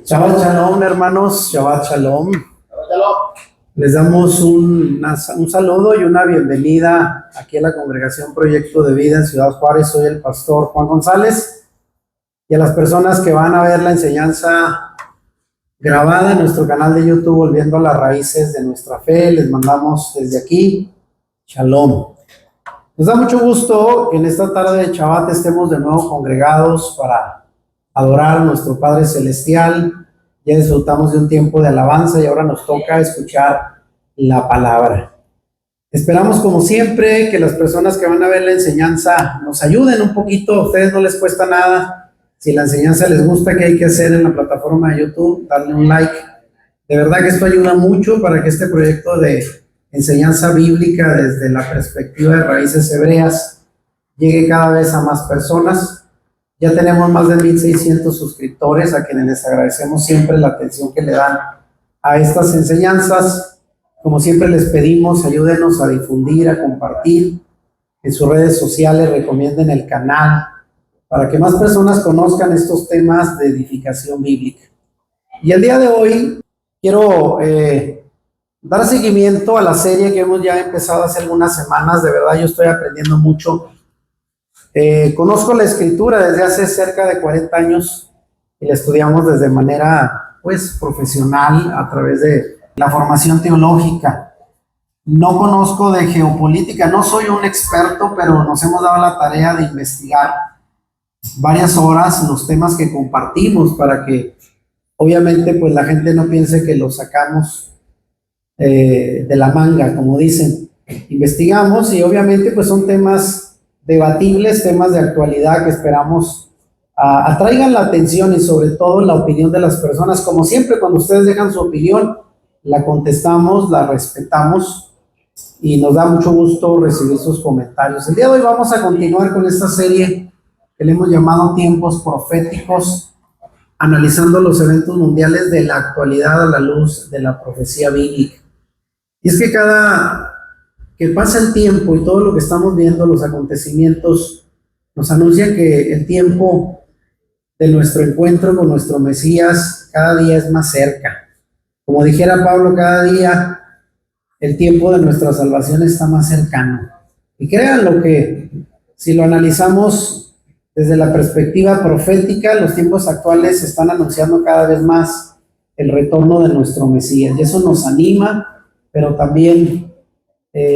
Shabbat Shalom, hermanos, Shabbat Shalom. Les damos un saludo y una bienvenida aquí a la Congregación Proyecto de Vida en Ciudad Juárez. Soy el pastor Juan González. Y a las personas que van a ver la enseñanza grabada en nuestro canal de YouTube, Volviendo a las Raíces de Nuestra Fe, les mandamos desde aquí Shalom. Nos da mucho gusto que en esta tarde de Shabbat estemos de nuevo congregados para adorar a nuestro Padre Celestial. Ya disfrutamos de un tiempo de alabanza y ahora nos toca escuchar la palabra. Esperamos, como siempre, que las personas que van a ver la enseñanza nos ayuden un poquito. A ustedes no les cuesta nada. Si la enseñanza les gusta, ¿qué hay que hacer en la plataforma de YouTube? Darle un like. De verdad que esto ayuda mucho para que este proyecto de enseñanza bíblica desde la perspectiva de raíces hebreas llegue cada vez a más personas. Ya tenemos más de 1,600 suscriptores, a quienes les agradecemos siempre la atención que le dan a estas enseñanzas. Como siempre les pedimos, ayúdenos a difundir, a compartir en sus redes sociales, recomienden el canal para que más personas conozcan estos temas de edificación bíblica. Y el día de hoy quiero dar seguimiento a la serie que hemos ya empezado hace algunas semanas. De verdad yo estoy aprendiendo mucho. Conozco la escritura desde hace cerca de 40 años y la estudiamos desde manera profesional a través de la formación teológica. No conozco de geopolítica, no soy un experto, pero nos hemos dado la tarea de investigar varias horas los temas que compartimos para que obviamente pues la gente no piense que los sacamos de la manga, como dicen. Investigamos y obviamente pues son temas debatibles, temas de actualidad que esperamos atraigan la atención y sobre todo la opinión de las personas. Como siempre, cuando ustedes dejan su opinión, la contestamos, la respetamos y nos da mucho gusto recibir sus comentarios. El día de hoy vamos a continuar con esta serie que le hemos llamado Tiempos Proféticos, analizando los eventos mundiales de la actualidad a la luz de la profecía bíblica. Y es que que pasa el tiempo y todo lo que estamos viendo, los acontecimientos, nos anuncian que el tiempo de nuestro encuentro con nuestro Mesías cada día es más cerca. Como dijera Pablo, cada día el tiempo de nuestra salvación está más cercano. Y créanlo que si lo analizamos desde la perspectiva profética, los tiempos actuales están anunciando cada vez más el retorno de nuestro Mesías. Y eso nos anima, pero también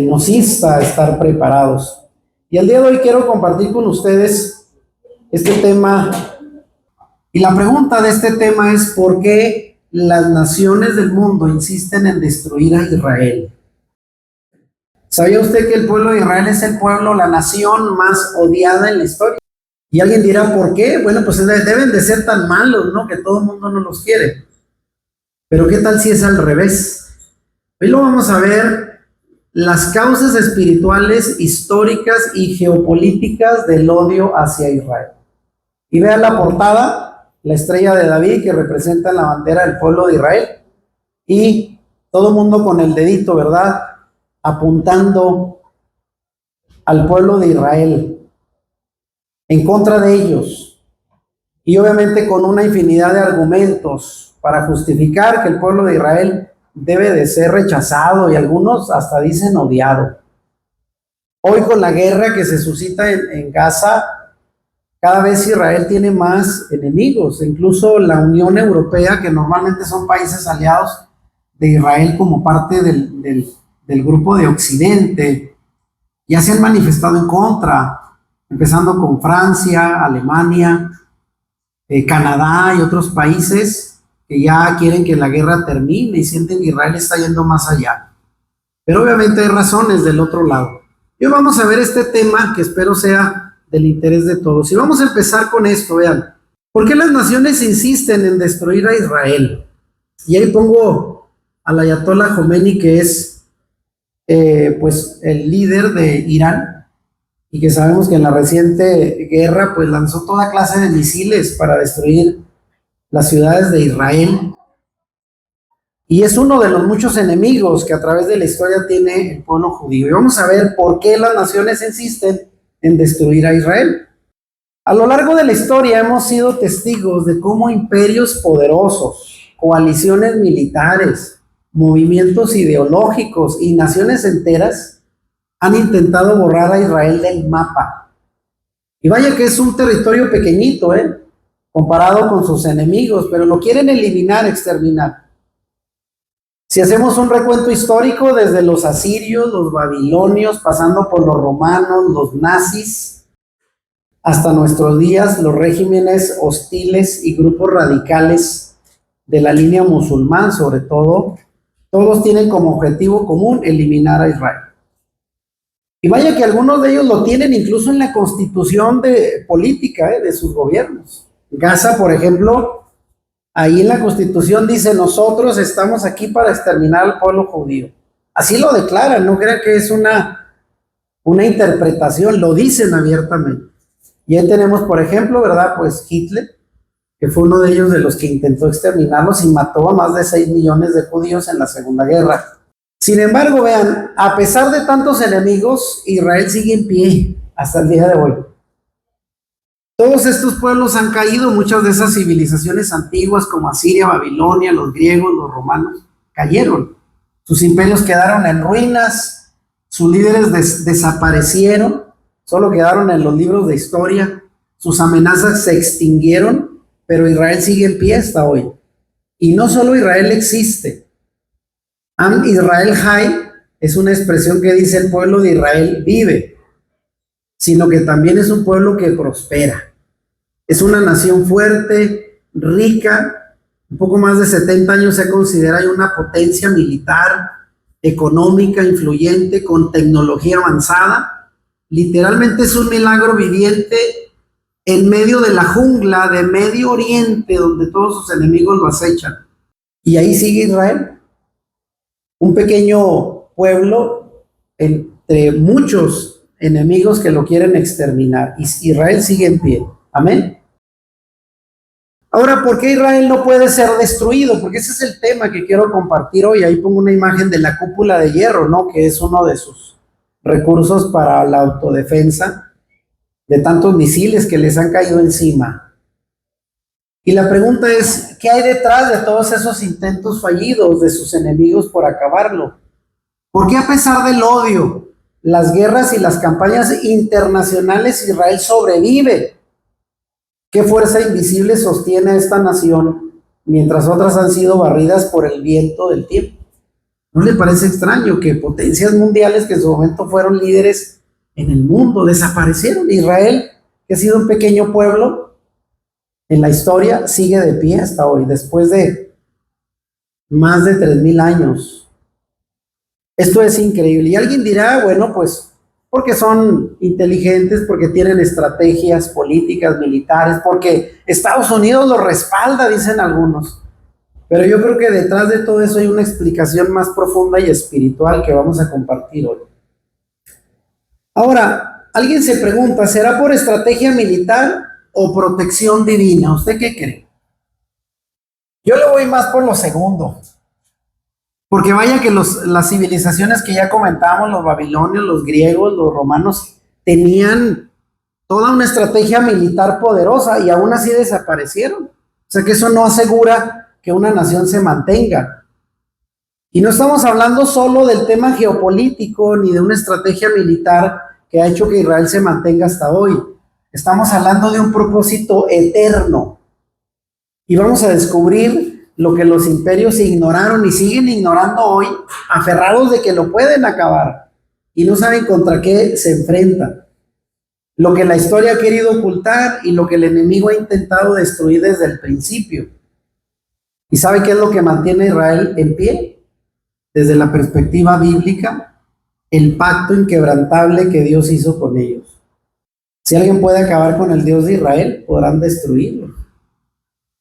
nos insta a estar preparados. Y el día de hoy quiero compartir con ustedes este tema. Y la pregunta de este tema es: ¿por qué las naciones del mundo insisten en destruir a Israel? ¿Sabía usted que el pueblo de Israel es el pueblo, la nación más odiada en la historia? Y alguien dirá, ¿por qué? Bueno, pues deben de ser tan malos, ¿no? Que todo el mundo no los quiere. Pero ¿qué tal si es al revés? Hoy lo vamos a ver. Las causas espirituales, históricas y geopolíticas del odio hacia Israel. Y vean la portada, la estrella de David que representa la bandera del pueblo de Israel. Y todo el mundo con el dedito, ¿verdad? Apuntando al pueblo de Israel, en contra de ellos. Y obviamente con una infinidad de argumentos para justificar que el pueblo de Israel debe de ser rechazado y algunos hasta dicen odiado. Hoy con la guerra que se suscita en Gaza, cada vez Israel tiene más enemigos, incluso la Unión Europea, que normalmente son países aliados de Israel como parte del grupo de Occidente, ya se han manifestado en contra, empezando con Francia, Alemania, Canadá y otros países que ya quieren que la guerra termine y sienten que Israel está yendo más allá. Pero obviamente hay razones del otro lado. Y hoy vamos a ver este tema que espero sea del interés de todos. Y vamos a empezar con esto, vean. ¿Por qué las naciones insisten en destruir a Israel? Y ahí pongo al Ayatollah Khomeini, que es el líder de Irán, y que sabemos que en la reciente guerra pues lanzó toda clase de misiles para destruir las ciudades de Israel, y es uno de los muchos enemigos que a través de la historia tiene el pueblo judío. Y vamos a ver por qué las naciones insisten en destruir a Israel. A lo largo de la historia hemos sido testigos de cómo imperios poderosos, coaliciones militares, movimientos ideológicos y naciones enteras han intentado borrar a Israel del mapa. Y vaya que es un territorio pequeñito, comparado con sus enemigos, pero lo quieren eliminar, exterminar. Si hacemos un recuento histórico desde los asirios, los babilonios, pasando por los romanos, los nazis, hasta nuestros días, los regímenes hostiles y grupos radicales de la línea musulmán, sobre todo, todos tienen como objetivo común eliminar a Israel. Y vaya que algunos de ellos lo tienen incluso en la constitución política de sus gobiernos. Gaza, por ejemplo, ahí en la constitución dice: nosotros estamos aquí para exterminar al pueblo judío. Así lo declaran, no crean que es una interpretación, lo dicen abiertamente. Y ahí tenemos, por ejemplo, ¿verdad? Pues Hitler, que fue uno de ellos de los que intentó exterminarlos y mató a más de 6 millones de judíos en la Segunda Guerra. Sin embargo, vean, a pesar de tantos enemigos, Israel sigue en pie hasta el día de hoy. Todos estos pueblos han caído, muchas de esas civilizaciones antiguas como Asiria, Babilonia, los griegos, los romanos, cayeron. Sus imperios quedaron en ruinas, sus líderes desaparecieron, solo quedaron en los libros de historia, sus amenazas se extinguieron, pero Israel sigue en pie hasta hoy. Y no solo Israel existe. Am Israel Hay es una expresión que dice el pueblo de Israel vive, sino que también es un pueblo que prospera. Es una nación fuerte, rica, un poco más de 70 años se considera una potencia militar, económica, influyente, con tecnología avanzada. Literalmente es un milagro viviente en medio de la jungla de Medio Oriente, donde todos sus enemigos lo acechan. Y ahí sigue Israel, un pequeño pueblo entre muchos enemigos que lo quieren exterminar. Y Israel sigue en pie. Amén. Ahora, ¿por qué Israel no puede ser destruido? Porque ese es el tema que quiero compartir hoy. Ahí pongo una imagen de la cúpula de hierro, ¿no? Que es uno de sus recursos para la autodefensa de tantos misiles que les han caído encima. Y la pregunta es, ¿qué hay detrás de todos esos intentos fallidos de sus enemigos por acabarlo? ¿Por qué a pesar del odio, las guerras y las campañas internacionales Israel sobrevive? ¿Qué fuerza invisible sostiene a esta nación mientras otras han sido barridas por el viento del tiempo? ¿No le parece extraño que potencias mundiales que en su momento fueron líderes en el mundo desaparecieron? Israel, que ha sido un pequeño pueblo en la historia, sigue de pie hasta hoy, después de más de 3000 años. Esto es increíble. Y alguien dirá, bueno, pues porque son inteligentes, porque tienen estrategias políticas, militares, porque Estados Unidos los respalda, dicen algunos. Pero yo creo que detrás de todo eso hay una explicación más profunda y espiritual que vamos a compartir hoy. Ahora, alguien se pregunta, ¿será por estrategia militar o protección divina? ¿Usted qué cree? Yo le voy más por lo segundo. Porque vaya que las civilizaciones que ya comentábamos, los babilonios, los griegos, los romanos, tenían toda una estrategia militar poderosa y aún así desaparecieron. O sea que eso no asegura que una nación se mantenga. Y no estamos hablando solo del tema geopolítico ni de una estrategia militar que ha hecho que Israel se mantenga hasta hoy. Estamos hablando de un propósito eterno. Y vamos a descubrir lo que los imperios ignoraron y siguen ignorando hoy, aferrados de que lo pueden acabar y no saben contra qué se enfrentan. Lo que la historia ha querido ocultar y lo que el enemigo ha intentado destruir desde el principio. ¿Y sabe qué es lo que mantiene a Israel en pie? Desde la perspectiva bíblica, el pacto inquebrantable que Dios hizo con ellos. Si alguien puede acabar con el Dios de Israel, podrán destruirlo.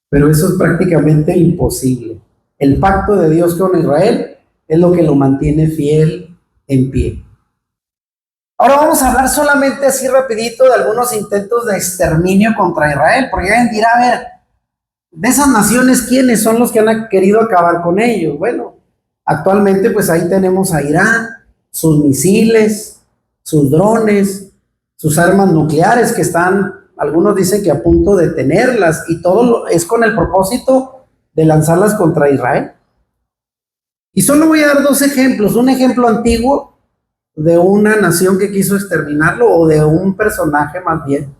Pero eso es prácticamente imposible. El pacto de Dios con Israel es lo que lo mantiene fiel en pie. Ahora vamos a hablar solamente así rapidito de algunos intentos de exterminio contra Israel, porque alguien dirá, a ver, de esas naciones, ¿quiénes son los que han querido acabar con ellos? Bueno, actualmente pues ahí tenemos a Irán, sus misiles, sus drones, sus armas nucleares que están algunos dicen que a punto de tenerlas, y es con el propósito de lanzarlas contra Israel. Y solo voy a dar dos ejemplos, un ejemplo antiguo de una nación que quiso exterminarlo, o de un personaje más bien,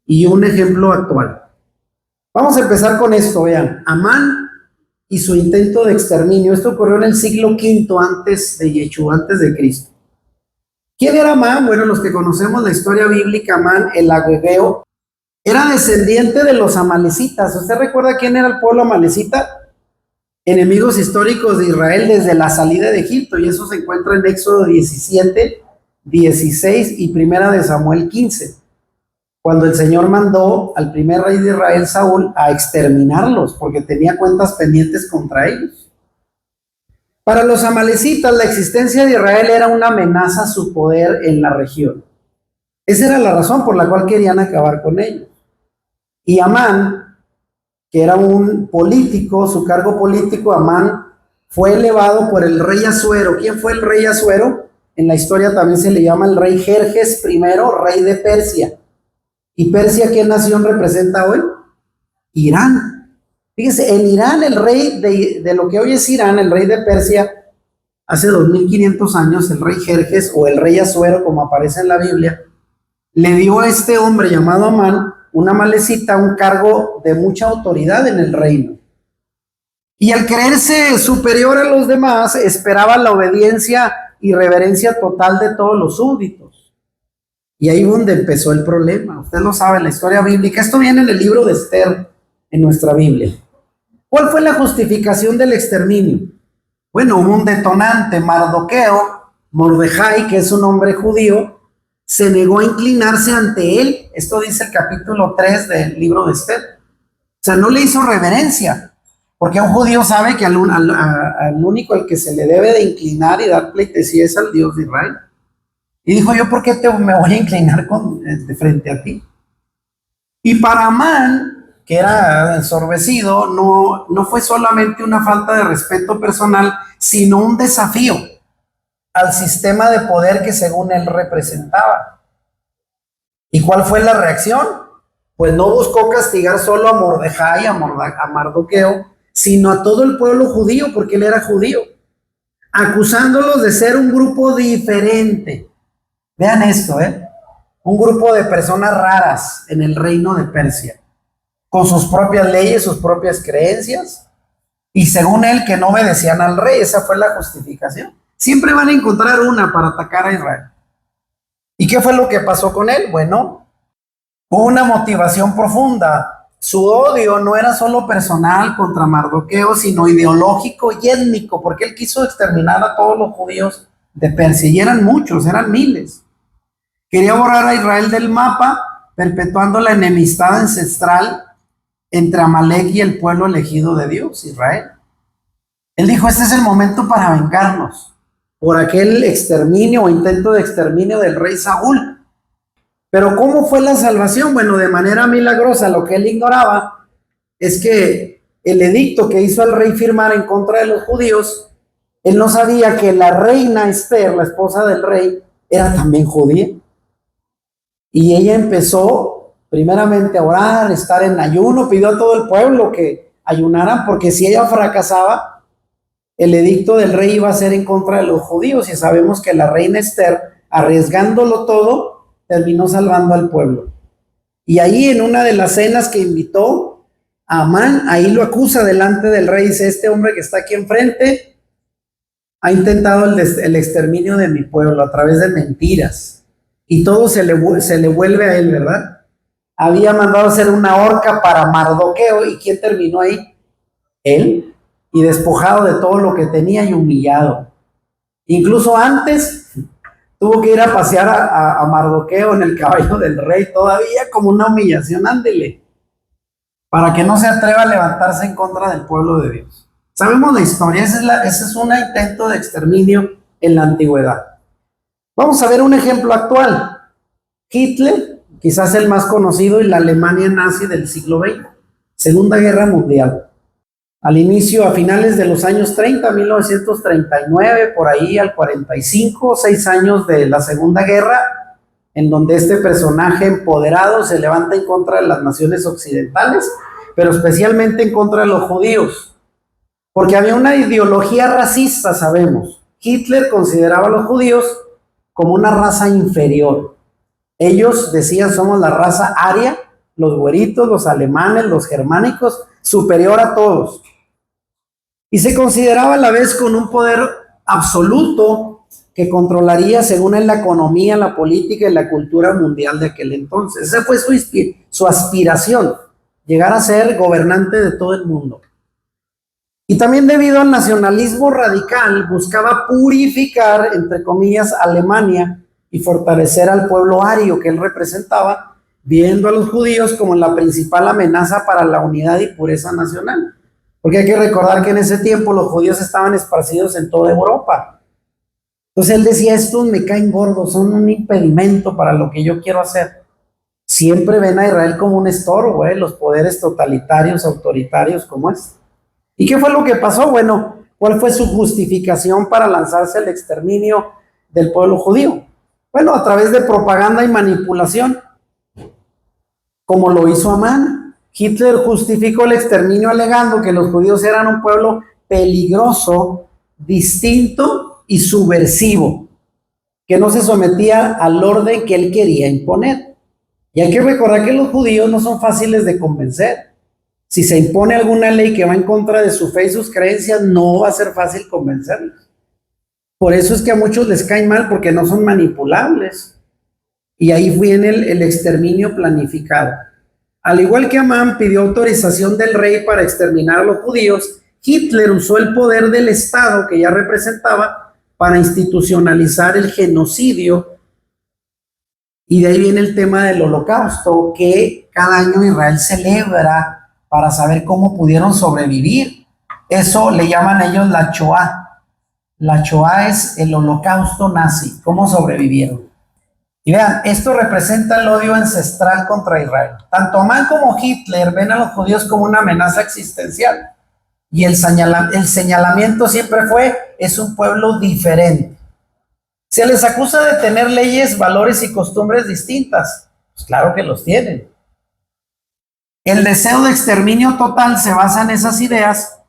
y un ejemplo actual. Vamos a empezar con esto, vean, Amán y su intento de exterminio. Esto ocurrió en el siglo V antes de Yeshua, antes de Cristo. ¿Quién era Amán? Bueno, los que conocemos la historia bíblica, Amán, el agegeo, era descendiente de los amalecitas. ¿Usted recuerda quién era el pueblo amalecita? Enemigos históricos de Israel desde la salida de Egipto, y eso se encuentra en Éxodo 17, 16 y Primera de Samuel 15, cuando el Señor mandó al primer rey de Israel, Saúl, a exterminarlos, porque tenía cuentas pendientes contra ellos. Para los amalecitas, la existencia de Israel era una amenaza a su poder en la región. Esa era la razón por la cual querían acabar con ellos. Y Amán, que era un político, su cargo político, Amán, fue elevado por el rey Asuero. ¿Quién fue el rey Asuero? En la historia también se le llama el rey Jerjes I, rey de Persia. ¿Y Persia qué nación representa hoy? Irán. Fíjese, en Irán, el rey de lo que hoy es Irán, el rey de Persia, hace 2500 años, el rey Jerjes, o el rey Asuero, como aparece en la Biblia, le dio a este hombre llamado Amán, una amalecita, un cargo de mucha autoridad en el reino. Y al creerse superior a los demás, esperaba la obediencia y reverencia total de todos los súbditos. Y ahí es donde empezó el problema. Usted lo sabe, en la historia bíblica. Esto viene en el libro de Esther, en nuestra Biblia. ¿Cuál fue la justificación del exterminio? Bueno, hubo un detonante. Mardoqueo, Mordejai, que es un hombre judío, se negó a inclinarse ante él. Esto dice el capítulo 3 del libro de Esther. O sea, no le hizo reverencia, porque un judío sabe que al único al que se le debe de inclinar y dar pleitesía es al Dios de Israel. Y dijo, ¿yo por qué me voy a inclinar de frente a ti? Y para Amán, que era ensorbecido, no fue solamente una falta de respeto personal, sino un desafío al sistema de poder que según él representaba. ¿Y cuál fue la reacción? Pues no buscó castigar solo a Mordejai, a Mardoqueo, sino a todo el pueblo judío, porque él era judío, acusándolos de ser un grupo diferente. Vean esto, un grupo de personas raras en el reino de Persia, con sus propias leyes, sus propias creencias, y según él que no obedecían al rey. Esa fue la justificación. Siempre van a encontrar una para atacar a Israel. ¿Y qué fue lo que pasó con él? Bueno, hubo una motivación profunda. Su odio no era solo personal contra Mardoqueo, sino ideológico y étnico, porque él quiso exterminar a todos los judíos de Persia, y eran muchos, eran miles. Quería borrar a Israel del mapa, perpetuando la enemistad ancestral entre Amalek y el pueblo elegido de Dios, Israel. Él dijo, este es el momento para vengarnos por aquel exterminio o intento de exterminio del rey Saúl. Pero ¿cómo fue la salvación? Bueno, de manera milagrosa. Lo que él ignoraba es que el edicto que hizo el rey firmar en contra de los judíos, él no sabía que la reina Esther, la esposa del rey, era también judía. Y ella empezó primeramente a orar, estar en ayuno, pidió a todo el pueblo que ayunaran, porque si ella fracasaba, el edicto del rey iba a ser en contra de los judíos, y sabemos que la reina Esther, arriesgándolo todo, terminó salvando al pueblo. Y ahí, en una de las cenas que invitó a Amán, ahí lo acusa delante del rey. Dice, este hombre que está aquí enfrente ha intentado el exterminio de mi pueblo a través de mentiras, y todo se le vuelve a él, ¿verdad? Había mandado hacer una horca para Mardoqueo, y ¿quién terminó ahí? Él. Y despojado de todo lo que tenía y humillado. Incluso antes tuvo que ir a pasear a Mardoqueo en el caballo del rey, todavía como una humillación. Ándele, para que no se atreva a levantarse en contra del pueblo de Dios. Sabemos la historia. Ese es un intento de exterminio en la antigüedad. Vamos a ver un ejemplo actual. Hitler, quizás el más conocido, y la Alemania nazi del siglo XX, Segunda Guerra Mundial. Al inicio, a finales de los años 30, 1939, por ahí al 45, 6 años de la Segunda Guerra, en donde este personaje empoderado se levanta en contra de las naciones occidentales, pero especialmente en contra de los judíos, porque había una ideología racista, sabemos. Hitler consideraba a los judíos como una raza inferior. Ellos decían, somos la raza aria, los güeritos, los alemanes, los germánicos, superior a todos. Y se consideraba a la vez con un poder absoluto que controlaría, según él, la economía, la política y la cultura mundial de aquel entonces. Esa fue su aspiración, llegar a ser gobernante de todo el mundo. Y también debido al nacionalismo radical, buscaba purificar, entre comillas, Alemania y fortalecer al pueblo ario que él representaba, viendo a los judíos como la principal amenaza para la unidad y pureza nacional. Porque hay que recordar que en ese tiempo los judíos estaban esparcidos en toda Europa. Entonces él decía, estos me caen gordos, son un impedimento para lo que yo quiero hacer. Siempre ven a Israel como un estorbo, los poderes totalitarios, autoritarios como este. ¿Y qué fue lo que pasó? Bueno, ¿cuál fue su justificación para lanzarse al exterminio del pueblo judío? Bueno, a través de propaganda y manipulación, como lo hizo Amán. Hitler justificó el exterminio alegando que los judíos eran un pueblo peligroso, distinto y subversivo, que no se sometía al orden que él quería imponer. Y hay que recordar que los judíos no son fáciles de convencer. Si se impone alguna ley que va en contra de su fe y sus creencias, no va a ser fácil convencerlos. Por eso es que a muchos les caen mal, porque no son manipulables. Y ahí viene el exterminio planificado. Al igual que Amán pidió autorización del rey para exterminar a los judíos, Hitler usó el poder del Estado que ya representaba para institucionalizar el genocidio. Y de ahí viene el tema del Holocausto, que cada año Israel celebra para saber cómo pudieron sobrevivir. Eso le llaman ellos la Shoah. La Shoah es el holocausto nazi, cómo sobrevivieron. Y vean, esto representa el odio ancestral contra Israel. Tanto Amán como Hitler ven a los judíos como una amenaza existencial. Y el señalamiento siempre fue, es un pueblo diferente. Se les acusa de tener leyes, valores y costumbres distintas. Pues claro que los tienen. El deseo de exterminio total se basa en esas ideas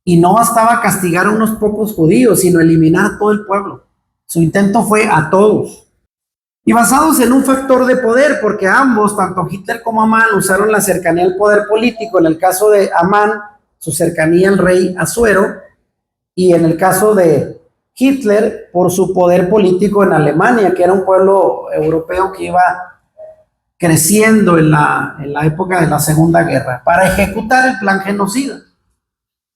y no bastaba castigar a unos pocos judíos, sino eliminar a todo el pueblo. Su intento fue a todos. Y basados en un factor de poder, porque ambos, tanto Hitler como Amán, usaron la cercanía al poder político. En el caso de Amán, su cercanía al rey Asuero, y en el caso de Hitler, por su poder político en Alemania, que era un pueblo europeo que iba creciendo en la época de la Segunda Guerra, para ejecutar el plan genocida.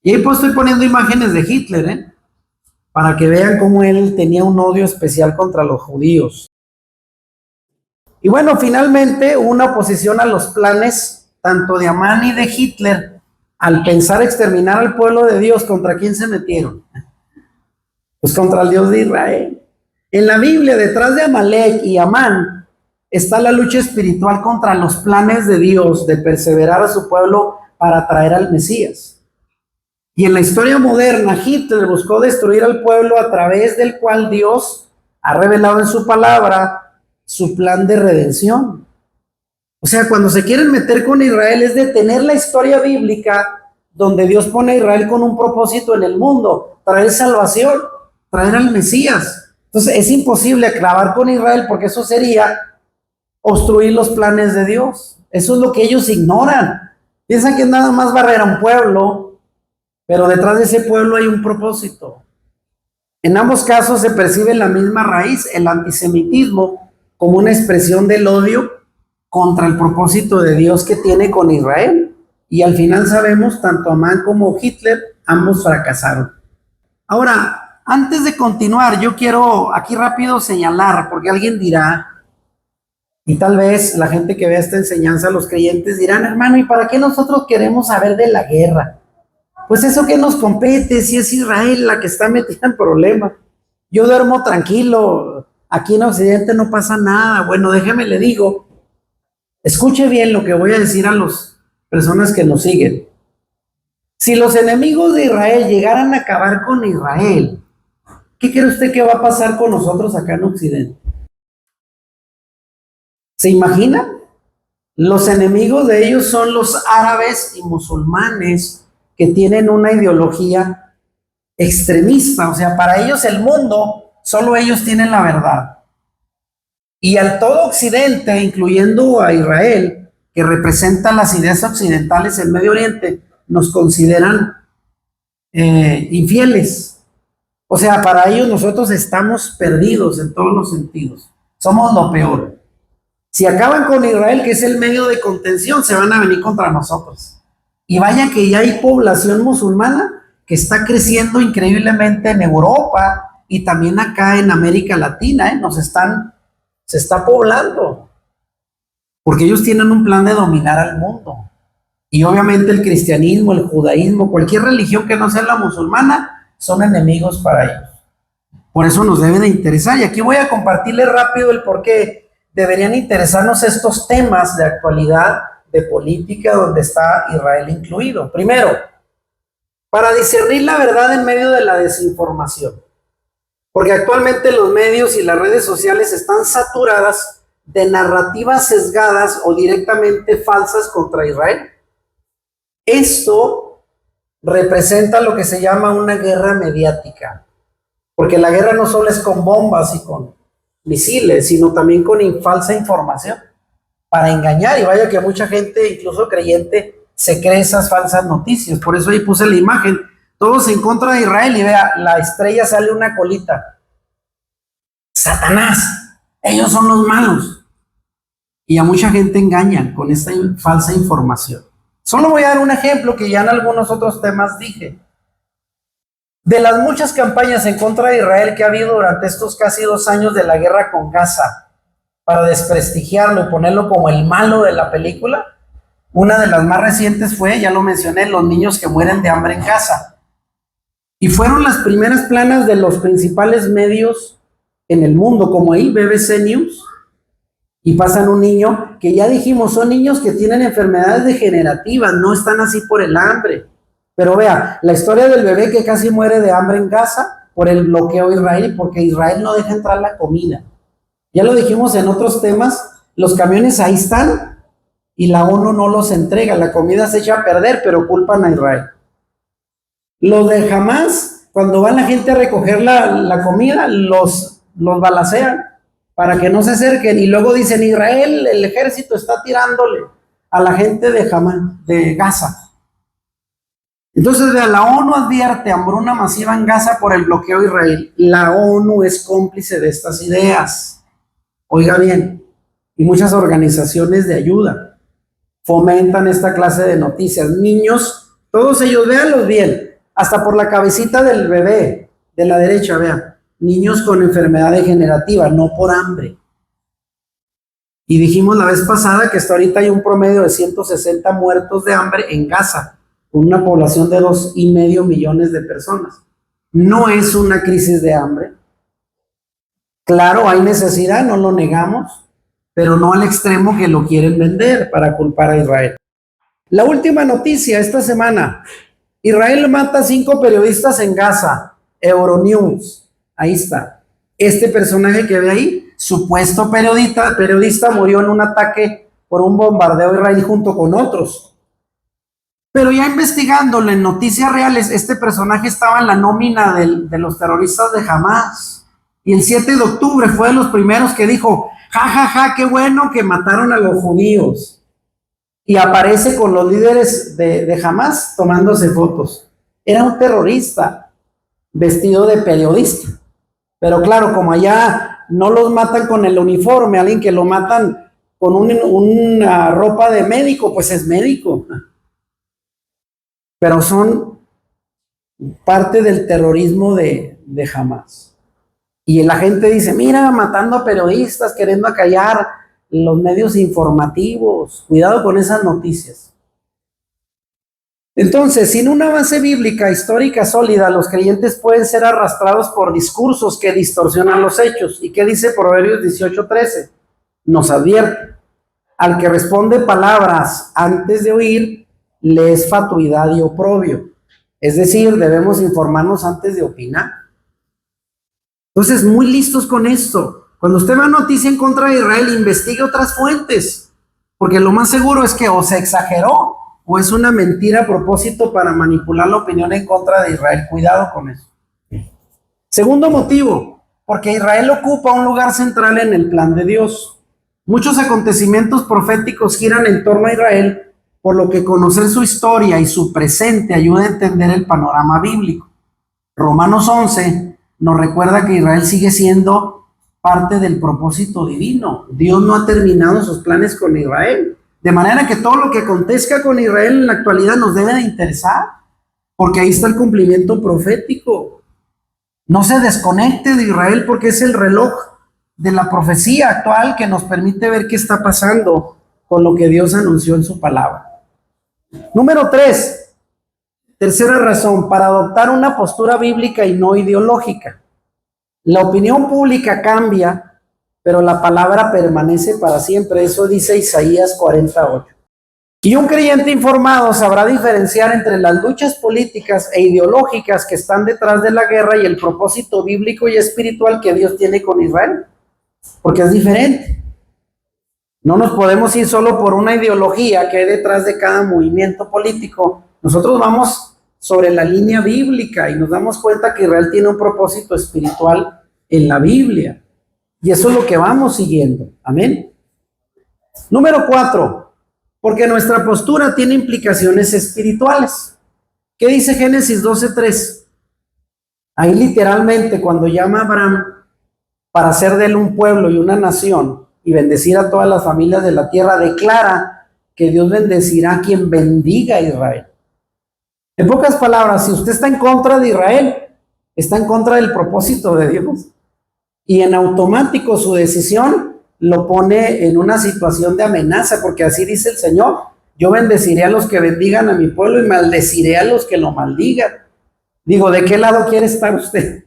Y ahí pues estoy poniendo imágenes de Hitler, para que vean cómo él tenía un odio especial contra los judíos. Y bueno, finalmente hubo una oposición a los planes tanto de Amán y de Hitler. Al pensar exterminar al pueblo de Dios, ¿contra quién se metieron? Pues contra el Dios de Israel. En la Biblia, detrás de Amalek y Amán, está la lucha espiritual contra los planes de Dios de perseverar a su pueblo para traer al Mesías. Y en la historia moderna, Hitler buscó destruir al pueblo a través del cual Dios ha revelado en su palabra su plan de redención. O sea, cuando se quieren meter con Israel es detener la historia bíblica donde Dios pone a Israel con un propósito en el mundo, traer salvación, traer al Mesías. Entonces es imposible acabar con Israel porque eso sería obstruir los planes de Dios. Eso es lo que ellos ignoran. Piensan que es nada más barrer a un pueblo, pero detrás de ese pueblo hay un propósito. En ambos casos se percibe la misma raíz, el antisemitismo, como una expresión del odio contra el propósito de Dios que tiene con Israel. Y al final sabemos, tanto Amán como Hitler, ambos fracasaron. Ahora, antes de continuar, yo quiero aquí rápido señalar, porque alguien dirá, y tal vez la gente que vea esta enseñanza, los creyentes dirán, hermano, ¿y para qué nosotros queremos saber de la guerra? Pues eso que nos compete, si es Israel la que está metida en problemas. Yo duermo tranquilo, aquí en Occidente no pasa nada. Bueno, déjeme le digo, escuche bien lo que voy a decir a las personas que nos siguen. Si los enemigos de Israel llegaran a acabar con Israel, ¿qué cree usted que va a pasar con nosotros acá en Occidente? ¿Se imaginan? Los enemigos de ellos son los árabes y musulmanes que tienen una ideología extremista. O sea, para ellos el mundo, solo ellos tienen la verdad. Y al todo Occidente, incluyendo a Israel, que representa las ideas occidentales en Medio Oriente, nos consideran infieles. O sea, para ellos nosotros estamos perdidos en todos los sentidos. Somos lo peor. Si acaban con Israel, que es el medio de contención, se van a venir contra nosotros. Y vaya que ya hay población musulmana que está creciendo increíblemente en Europa y también acá en América Latina, se está poblando. Porque ellos tienen un plan de dominar al mundo. Y obviamente el cristianismo, el judaísmo, cualquier religión que no sea la musulmana, son enemigos para ellos. Por eso nos debe de interesar. Y aquí voy a compartirles rápido el por qué deberían interesarnos estos temas de actualidad, de política, donde está Israel incluido. Primero, para discernir la verdad en medio de la desinformación. Porque actualmente los medios y las redes sociales están saturadas de narrativas sesgadas o directamente falsas contra Israel. Esto representa lo que se llama una guerra mediática. Porque la guerra no solo es con bombas y con misiles, sino también con falsa información para engañar. Y vaya que mucha gente, incluso creyente, se cree esas falsas noticias. Por eso ahí puse la imagen, todos en contra de Israel, y vea, la estrella sale una colita. Satanás, ellos son los malos. Y a mucha gente engañan con esta falsa información. Solo voy a dar un ejemplo que ya en algunos otros temas dije. De las muchas campañas en contra de Israel que ha habido durante estos casi 2 años de la guerra con Gaza, para desprestigiarlo y ponerlo como el malo de la película, una de las más recientes fue, ya lo mencioné, los niños que mueren de hambre en Gaza. Y fueron las primeras planas de los principales medios en el mundo, como ahí BBC News, y pasan un niño que ya dijimos, son niños que tienen enfermedades degenerativas, no están así por el hambre. Pero vea, la historia del bebé que casi muere de hambre en Gaza por el bloqueo de Israel, porque Israel no deja entrar la comida. Ya lo dijimos en otros temas, los camiones ahí están y la ONU no los entrega, la comida se echa a perder, pero culpan a Israel. Los de Hamas, cuando va la gente a recoger la comida, los balacean para que no se acerquen, y luego dicen, Israel, el ejército está tirándole a la gente de Hamas, de Gaza. Entonces, la ONU advierte hambruna masiva en Gaza por el bloqueo de Israel. La ONU es cómplice de estas ideas. Oiga bien, y muchas organizaciones de ayuda fomentan esta clase de noticias. Niños, todos ellos, véanlos bien, hasta por la cabecita del bebé, de la derecha, vean, niños con enfermedad degenerativa, no por hambre. Y dijimos la vez pasada que hasta ahorita hay un promedio de 160 muertos de hambre en Gaza, con una población de 2,5 millones de personas. No es una crisis de hambre. Claro, hay necesidad, no lo negamos, pero no al extremo que lo quieren vender para culpar a Israel. La última noticia esta semana, Israel mata a 5 periodistas en Gaza, Euronews, ahí está. Este personaje que ve ahí, supuesto periodista murió en un ataque por un bombardeo israelí junto con otros. Pero ya investigándolo en noticias reales, este personaje estaba en la nómina de los terroristas de Hamas. Y el 7 de octubre fue de los primeros que dijo, ja, qué bueno que mataron a los judíos. Y aparece con los líderes de Hamas tomándose fotos. Era un terrorista vestido de periodista. Pero claro, como allá no los matan con el uniforme, alguien que lo matan con una ropa de médico, pues es médico. Pero son parte del terrorismo de Hamas. Y la gente dice, mira, matando a periodistas, queriendo acallar los medios informativos. Cuidado con esas noticias. Entonces, sin una base bíblica histórica sólida, los creyentes pueden ser arrastrados por discursos que distorsionan los hechos. ¿Y qué dice Proverbios 18:13? Nos advierte, al que responde palabras antes de oír, le es fatuidad y oprobio. Es decir, debemos informarnos antes de opinar. Entonces, muy listos con esto. Cuando usted vea noticia en contra de Israel, investigue otras fuentes, porque lo más seguro es que o se exageró o es una mentira a propósito para manipular la opinión en contra de Israel. Cuidado con eso. Segundo motivo, porque Israel ocupa un lugar central en el plan de Dios. Muchos acontecimientos proféticos giran en torno a Israel, por lo que conocer su historia y su presente ayuda a entender el panorama bíblico. Romanos 11 nos recuerda que Israel sigue siendo parte del propósito divino. Dios no ha terminado sus planes con Israel. De manera que todo lo que acontezca con Israel en la actualidad nos debe de interesar, porque ahí está el cumplimiento profético. No se desconecte de Israel porque es el reloj de la profecía actual que nos permite ver qué está pasando con lo que Dios anunció en su palabra. Número 3, tercera razón, para adoptar una postura bíblica y no ideológica. La opinión pública cambia, pero la palabra permanece para siempre. Eso dice Isaías 48. Y un creyente informado sabrá diferenciar entre las luchas políticas e ideológicas que están detrás de la guerra y el propósito bíblico y espiritual que Dios tiene con Israel, porque es diferente. No nos podemos ir solo por una ideología que hay detrás de cada movimiento político. Nosotros vamos sobre la línea bíblica y nos damos cuenta que Israel tiene un propósito espiritual en la Biblia. Y eso es lo que vamos siguiendo. Amén. Número 4, porque nuestra postura tiene implicaciones espirituales. ¿Qué dice Génesis 12:3? Ahí literalmente cuando llama a Abraham para hacer de él un pueblo y una nación y bendecir a todas las familias de la tierra, declara que Dios bendecirá a quien bendiga a Israel. En pocas palabras, si usted está en contra de Israel, está en contra del propósito de Dios. Y en automático su decisión lo pone en una situación de amenaza, porque así dice el Señor: yo bendeciré a los que bendigan a mi pueblo y maldeciré a los que lo maldigan. Digo, ¿de qué lado quiere estar usted?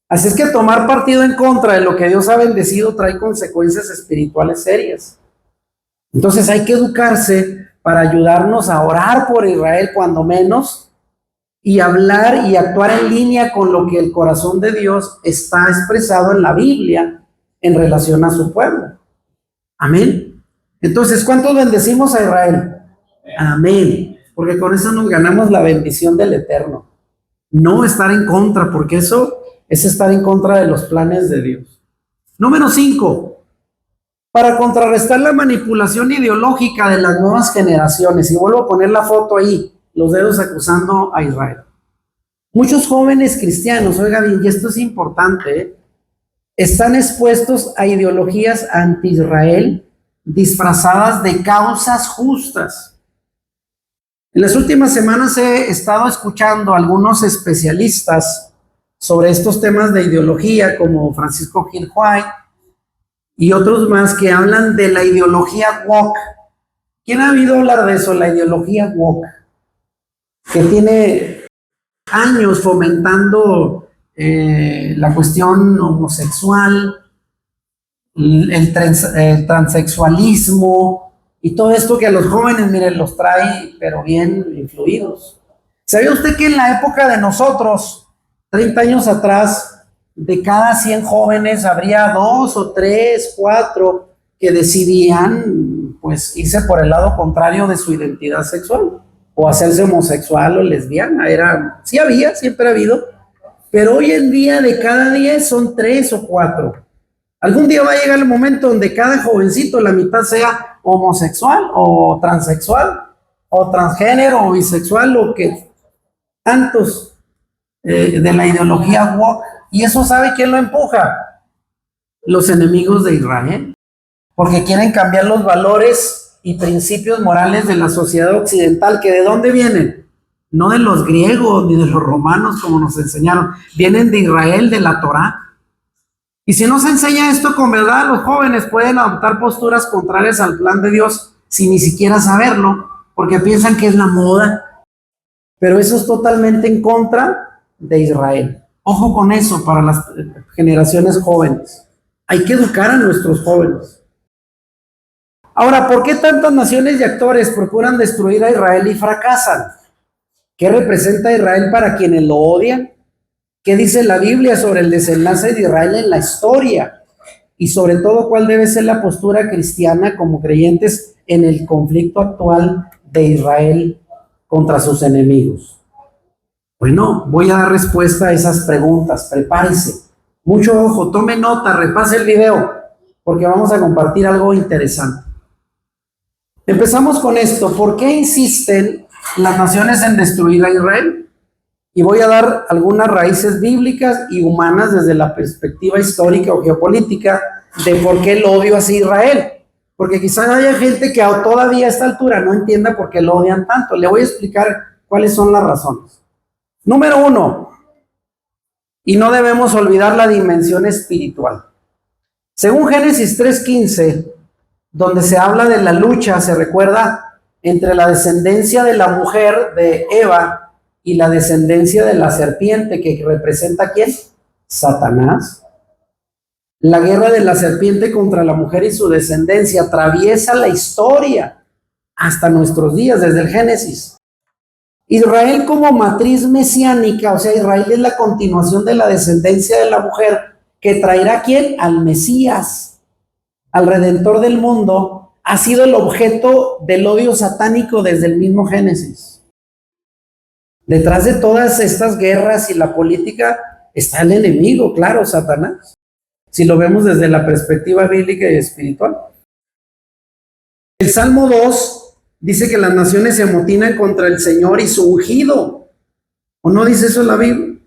Así es que tomar partido en contra de lo que Dios ha bendecido trae consecuencias espirituales serias. Entonces hay que educarse para ayudarnos a orar por Israel cuando menos, y hablar y actuar en línea con lo que el corazón de Dios está expresado en la Biblia en relación a su pueblo. Amén. Entonces, ¿cuántos bendecimos a Israel? Amén. Porque con eso nos ganamos la bendición del Eterno. No estar en contra, porque eso es estar en contra de los planes de Dios. Número 5, para contrarrestar la manipulación ideológica de las nuevas generaciones. Y vuelvo a poner la foto ahí, los dedos acusando a Israel. Muchos jóvenes cristianos, oiga bien, y esto es importante, están expuestos a ideologías anti-Israel disfrazadas de causas justas. En las últimas semanas he estado escuchando a algunos especialistas sobre estos temas de ideología, como Francisco Gil White y otros más, que hablan de la ideología woke. ¿Quién ha oído hablar de eso? La ideología woke, que tiene años fomentando la cuestión homosexual, el transexualismo y todo esto que a los jóvenes, miren, los trae pero bien influidos. ¿Sabía usted que en la época de nosotros, 30 años atrás, de cada 100 jóvenes habría 2 o 3, 4 que decidían pues irse por el lado contrario de su identidad sexual, o hacerse homosexual o lesbiana? Sí había, siempre ha habido, pero hoy en día de cada 10 son 3 o 4. Algún día va a llegar el momento donde cada jovencito, la mitad sea homosexual o transexual o transgénero o bisexual, o que tantos de la ideología woke. ¿Y eso sabe quién lo empuja? Los enemigos de Israel, porque quieren cambiar los valores y principios morales de la sociedad occidental, que ¿de dónde vienen? No de los griegos ni de los romanos como nos enseñaron, vienen de Israel, de la Torá. Y si no se enseña esto con verdad, los jóvenes pueden adoptar posturas contrarias al plan de Dios sin ni siquiera saberlo, porque piensan que es la moda. Pero eso es totalmente en contra de Israel. Ojo con eso para las generaciones jóvenes. Hay que educar a nuestros jóvenes. Ahora, ¿por qué tantas naciones y actores procuran destruir a Israel y fracasan? ¿Qué representa Israel para quienes lo odian? ¿Qué dice la Biblia sobre el desenlace de Israel en la historia? y sobre todo cuál debe ser la postura cristiana como creyentes en el conflicto actual de Israel contra sus enemigos. Bueno, voy a dar respuesta a esas preguntas. Prepárese. Mucho ojo, tome nota, repase el video, porque vamos a compartir algo interesante. Empezamos con esto. ¿Por qué insisten las naciones en destruir a Israel? Y voy a dar algunas raíces bíblicas y humanas desde la perspectiva histórica o geopolítica de por qué el odio hacia Israel. Porque quizás haya gente que todavía a esta altura no entienda por qué lo odian tanto. Le voy a explicar cuáles son las razones. Número 1, y no debemos olvidar la dimensión espiritual. Según Génesis 3:15, donde se habla de la lucha, se recuerda, entre la descendencia de la mujer de Eva y la descendencia de la serpiente, que representa ¿a quién? Satanás. La guerra de la serpiente contra la mujer y su descendencia atraviesa la historia hasta nuestros días, desde el Génesis. Israel como matriz mesiánica, o sea, Israel es la continuación de la descendencia de la mujer, que traerá ¿a quién? Al Mesías, al Redentor del mundo, ha sido el objeto del odio satánico desde el mismo Génesis. Detrás de todas estas guerras y la política está el enemigo, claro, Satanás, si lo vemos desde la perspectiva bíblica y espiritual. El Salmo 2 dice que las naciones se amotinan contra el Señor y su ungido. ¿O no dice eso la Biblia?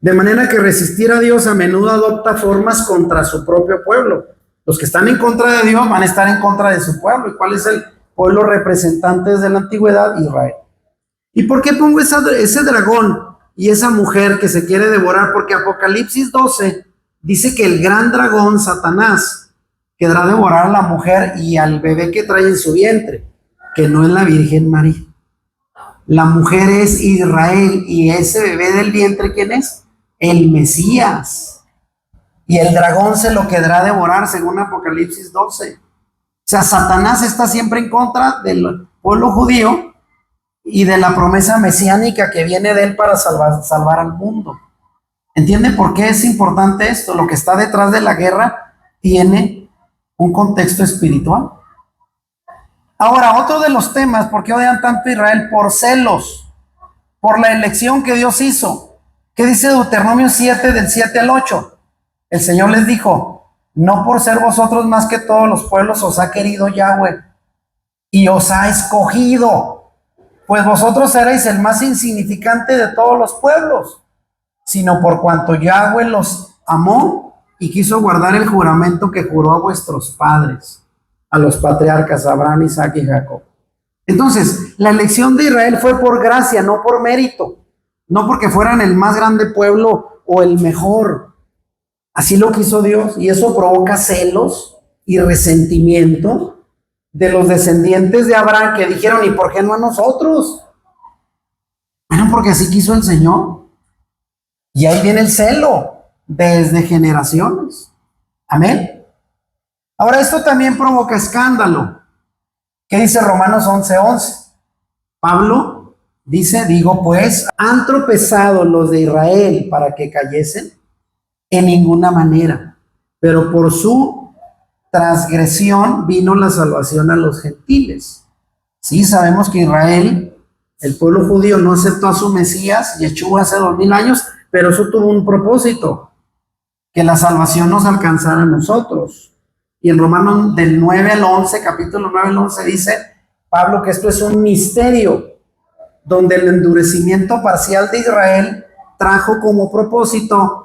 De manera que resistir a Dios a menudo adopta formas contra su propio pueblo. Los que están en contra de Dios van a estar en contra de su pueblo. ¿Y cuál es el pueblo representante desde la antigüedad? Israel. ¿Y por qué pongo ese dragón y esa mujer que se quiere devorar? Porque Apocalipsis 12 dice que el gran dragón, Satanás, quedará devorar a la mujer y al bebé que trae en su vientre, que no es la Virgen María. La mujer es Israel y ese bebé del vientre, ¿quién es? El Mesías. Y el dragón se lo quedará devorar, según Apocalipsis 12. O sea, Satanás está siempre en contra del pueblo judío y de la promesa mesiánica que viene de él para salvar al mundo. ¿Entienden por qué es importante esto? Lo que está detrás de la guerra tiene un contexto espiritual. Ahora, otro de los temas, ¿por qué odian tanto a Israel? Por celos, por la elección que Dios hizo. ¿Qué dice Deuteronomio 7, del 7 al 8? El Señor les dijo: no por ser vosotros más que todos los pueblos os ha querido Yahweh y os ha escogido, pues vosotros erais el más insignificante de todos los pueblos, sino por cuanto Yahweh los amó y quiso guardar el juramento que juró a vuestros padres, a los patriarcas Abraham, Isaac y Jacob. Entonces, la elección de Israel fue por gracia, no por mérito, no porque fueran el más grande pueblo o el mejor. Así lo quiso Dios, y eso provoca celos y resentimiento de los descendientes de Abraham, que dijeron: ¿y por qué no a nosotros? Bueno, porque así quiso el Señor. Y ahí viene el celo desde generaciones. Amén. Ahora, esto también provoca escándalo. ¿Qué dice Romanos 11:11? Pablo dice: digo pues, ¿han tropezado los de Israel para que cayesen? En ninguna manera, pero por su transgresión vino la salvación a los gentiles. Sí, sabemos que Israel, el pueblo judío, no aceptó a su Mesías, Yeshua, hace 2000 años, pero eso tuvo un propósito: que la salvación nos alcanzara a nosotros. Y en Romanos del 9 al 11, capítulo 9 al 11, dice Pablo que esto es un misterio, donde el endurecimiento parcial de Israel trajo como propósito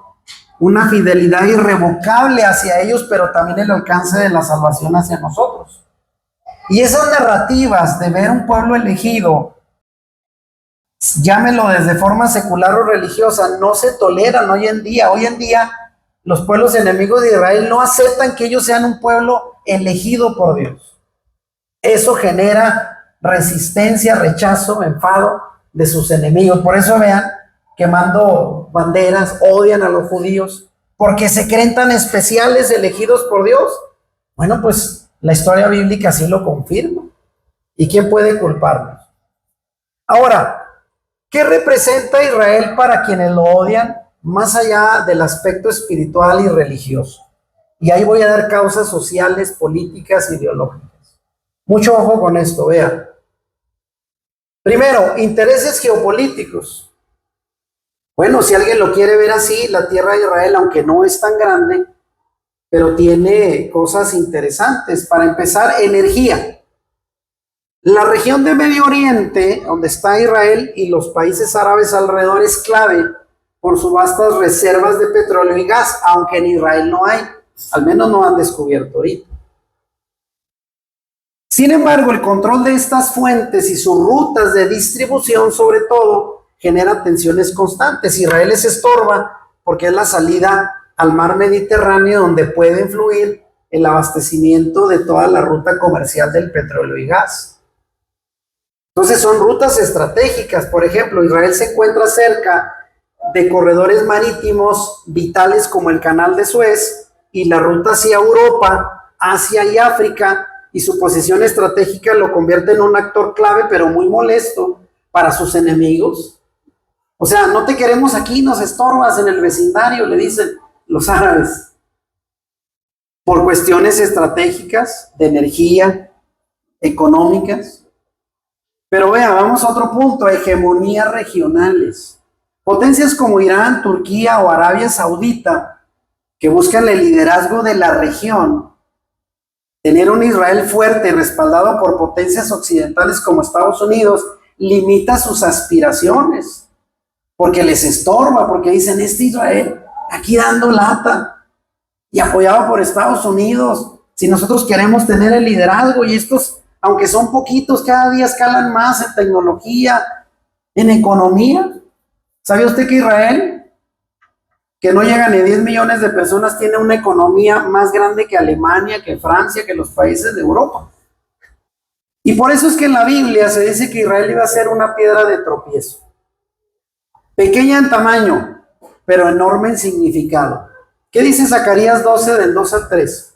una fidelidad irrevocable hacia ellos, pero también el alcance de la salvación hacia nosotros. Y esas narrativas de ver un pueblo elegido, llámelo desde forma secular o religiosa, no se toleran hoy en día. Hoy en día los pueblos enemigos de Israel no aceptan que ellos sean un pueblo elegido por Dios. Eso genera resistencia, rechazo, enfado de sus enemigos. Por eso vean, quemando banderas, odian a los judíos, porque se creen tan especiales, elegidos por Dios. Bueno, pues la historia bíblica sí lo confirma. ¿Y quién puede culparnos? Ahora, ¿qué representa Israel para quienes lo odian, más allá del aspecto espiritual y religioso? Y ahí voy a dar causas sociales, políticas, ideológicas. Mucho ojo con esto, vea. Primero, intereses geopolíticos. Bueno, si alguien lo quiere ver así, la tierra de Israel, aunque no es tan grande, pero tiene cosas interesantes. Para empezar, energía. La región de Medio Oriente, donde está Israel y los países árabes alrededor, es clave por sus vastas reservas de petróleo y gas, aunque en Israel no hay, al menos no han descubierto ahorita. Sin embargo, el control de estas fuentes y sus rutas de distribución, sobre todo, genera tensiones constantes. Israel les estorba porque es la salida al mar Mediterráneo donde puede influir el abastecimiento de toda la ruta comercial del petróleo y gas. Entonces son rutas estratégicas. Por ejemplo, Israel se encuentra cerca de corredores marítimos vitales como el Canal de Suez y la ruta hacia Europa, Asia y África, y su posición estratégica lo convierte en un actor clave, pero muy molesto para sus enemigos. O sea, no te queremos aquí, nos estorbas en el vecindario, le dicen los árabes, por cuestiones estratégicas, de energía, económicas. Pero vea, vamos a otro punto, hegemonías regionales. Potencias como Irán, Turquía o Arabia Saudita, que buscan el liderazgo de la región, tener un Israel fuerte respaldado por potencias occidentales como Estados Unidos, limita sus aspiraciones, porque les estorba, porque dicen, este Israel aquí dando lata y apoyado por Estados Unidos, si nosotros queremos tener el liderazgo, y estos, aunque son poquitos, cada día escalan más en tecnología, en economía. ¿Sabe usted que Israel, que no llega ni a 10 millones de personas, tiene una economía más grande que Alemania, que Francia, que los países de Europa? Y por eso es que en la Biblia se dice que Israel iba a ser una piedra de tropiezo. Pequeña en tamaño, pero enorme en significado. ¿Qué dice Zacarías 12 del 2 al 3?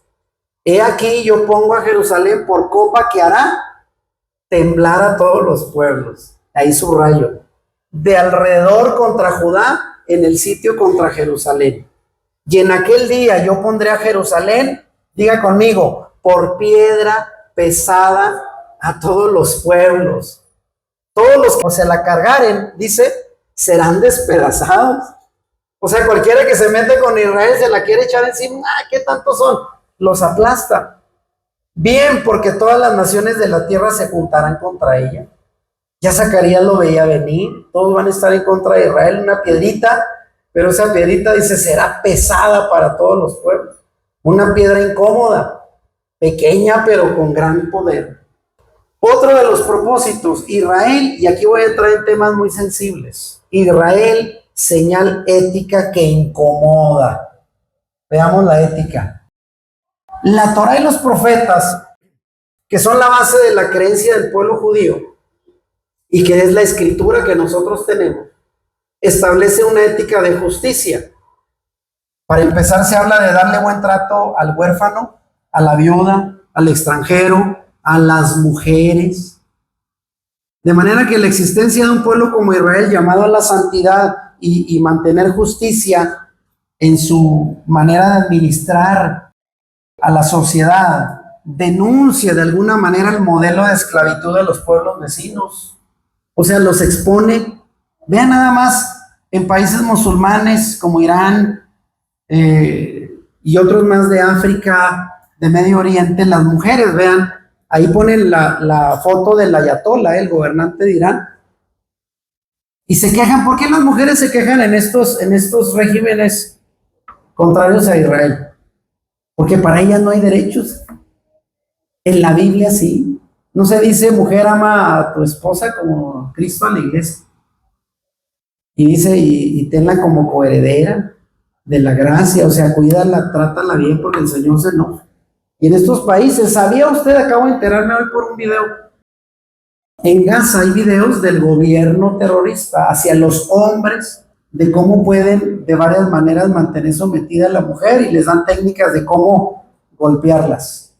He aquí yo pongo a Jerusalén por copa que hará temblar a todos los pueblos. Ahí subrayo. De alrededor contra Judá, en el sitio contra Jerusalén. Y en aquel día yo pondré a Jerusalén, diga conmigo, por piedra pesada a todos los pueblos. Todos los que se la cargaren, dice, serán despedazados. O sea, cualquiera que se mete con Israel se la quiere echar encima. ¿Qué tantos son? Los aplasta. Bien, porque todas las naciones de la tierra se juntarán contra ella. Ya Zacarías lo veía venir. Todos van a estar en contra de Israel. Una piedrita, pero esa piedrita dice será pesada para todos los pueblos. Una piedra incómoda, pequeña pero con gran poder. Otro de los propósitos, Israel, y aquí voy a entrar en temas muy sensibles. Israel, señal ética que incomoda. Veamos la ética. La Torá y los profetas, que son la base de la creencia del pueblo judío, y que es la escritura que nosotros tenemos, establece una ética de justicia. Para empezar, se habla de darle buen trato al huérfano, a la viuda, al extranjero, a las mujeres. De manera que la existencia de un pueblo como Israel, llamado a la santidad y mantener justicia en su manera de administrar a la sociedad, denuncia de alguna manera el modelo de esclavitud de los pueblos vecinos. O sea, los expone. Vean nada más en países musulmanes como Irán y otros más de África, de Medio Oriente, las mujeres, vean, ahí ponen la foto del ayatolá, el gobernante de Irán, y se quejan. ¿Por qué las mujeres se quejan en estos regímenes contrarios a Israel? Porque para ellas no hay derechos. En la Biblia sí. No se dice mujer ama a tu esposa como Cristo a la iglesia. Y dice, y tenla como coheredera de la gracia, o sea, cuídala, trátala bien porque el Señor se enoja. Y en estos países, ¿sabía usted? Acabo de enterarme hoy por un video. En Gaza hay videos del gobierno terrorista hacia los hombres de cómo pueden de varias maneras mantener sometida a la mujer, y les dan técnicas de cómo golpearlas.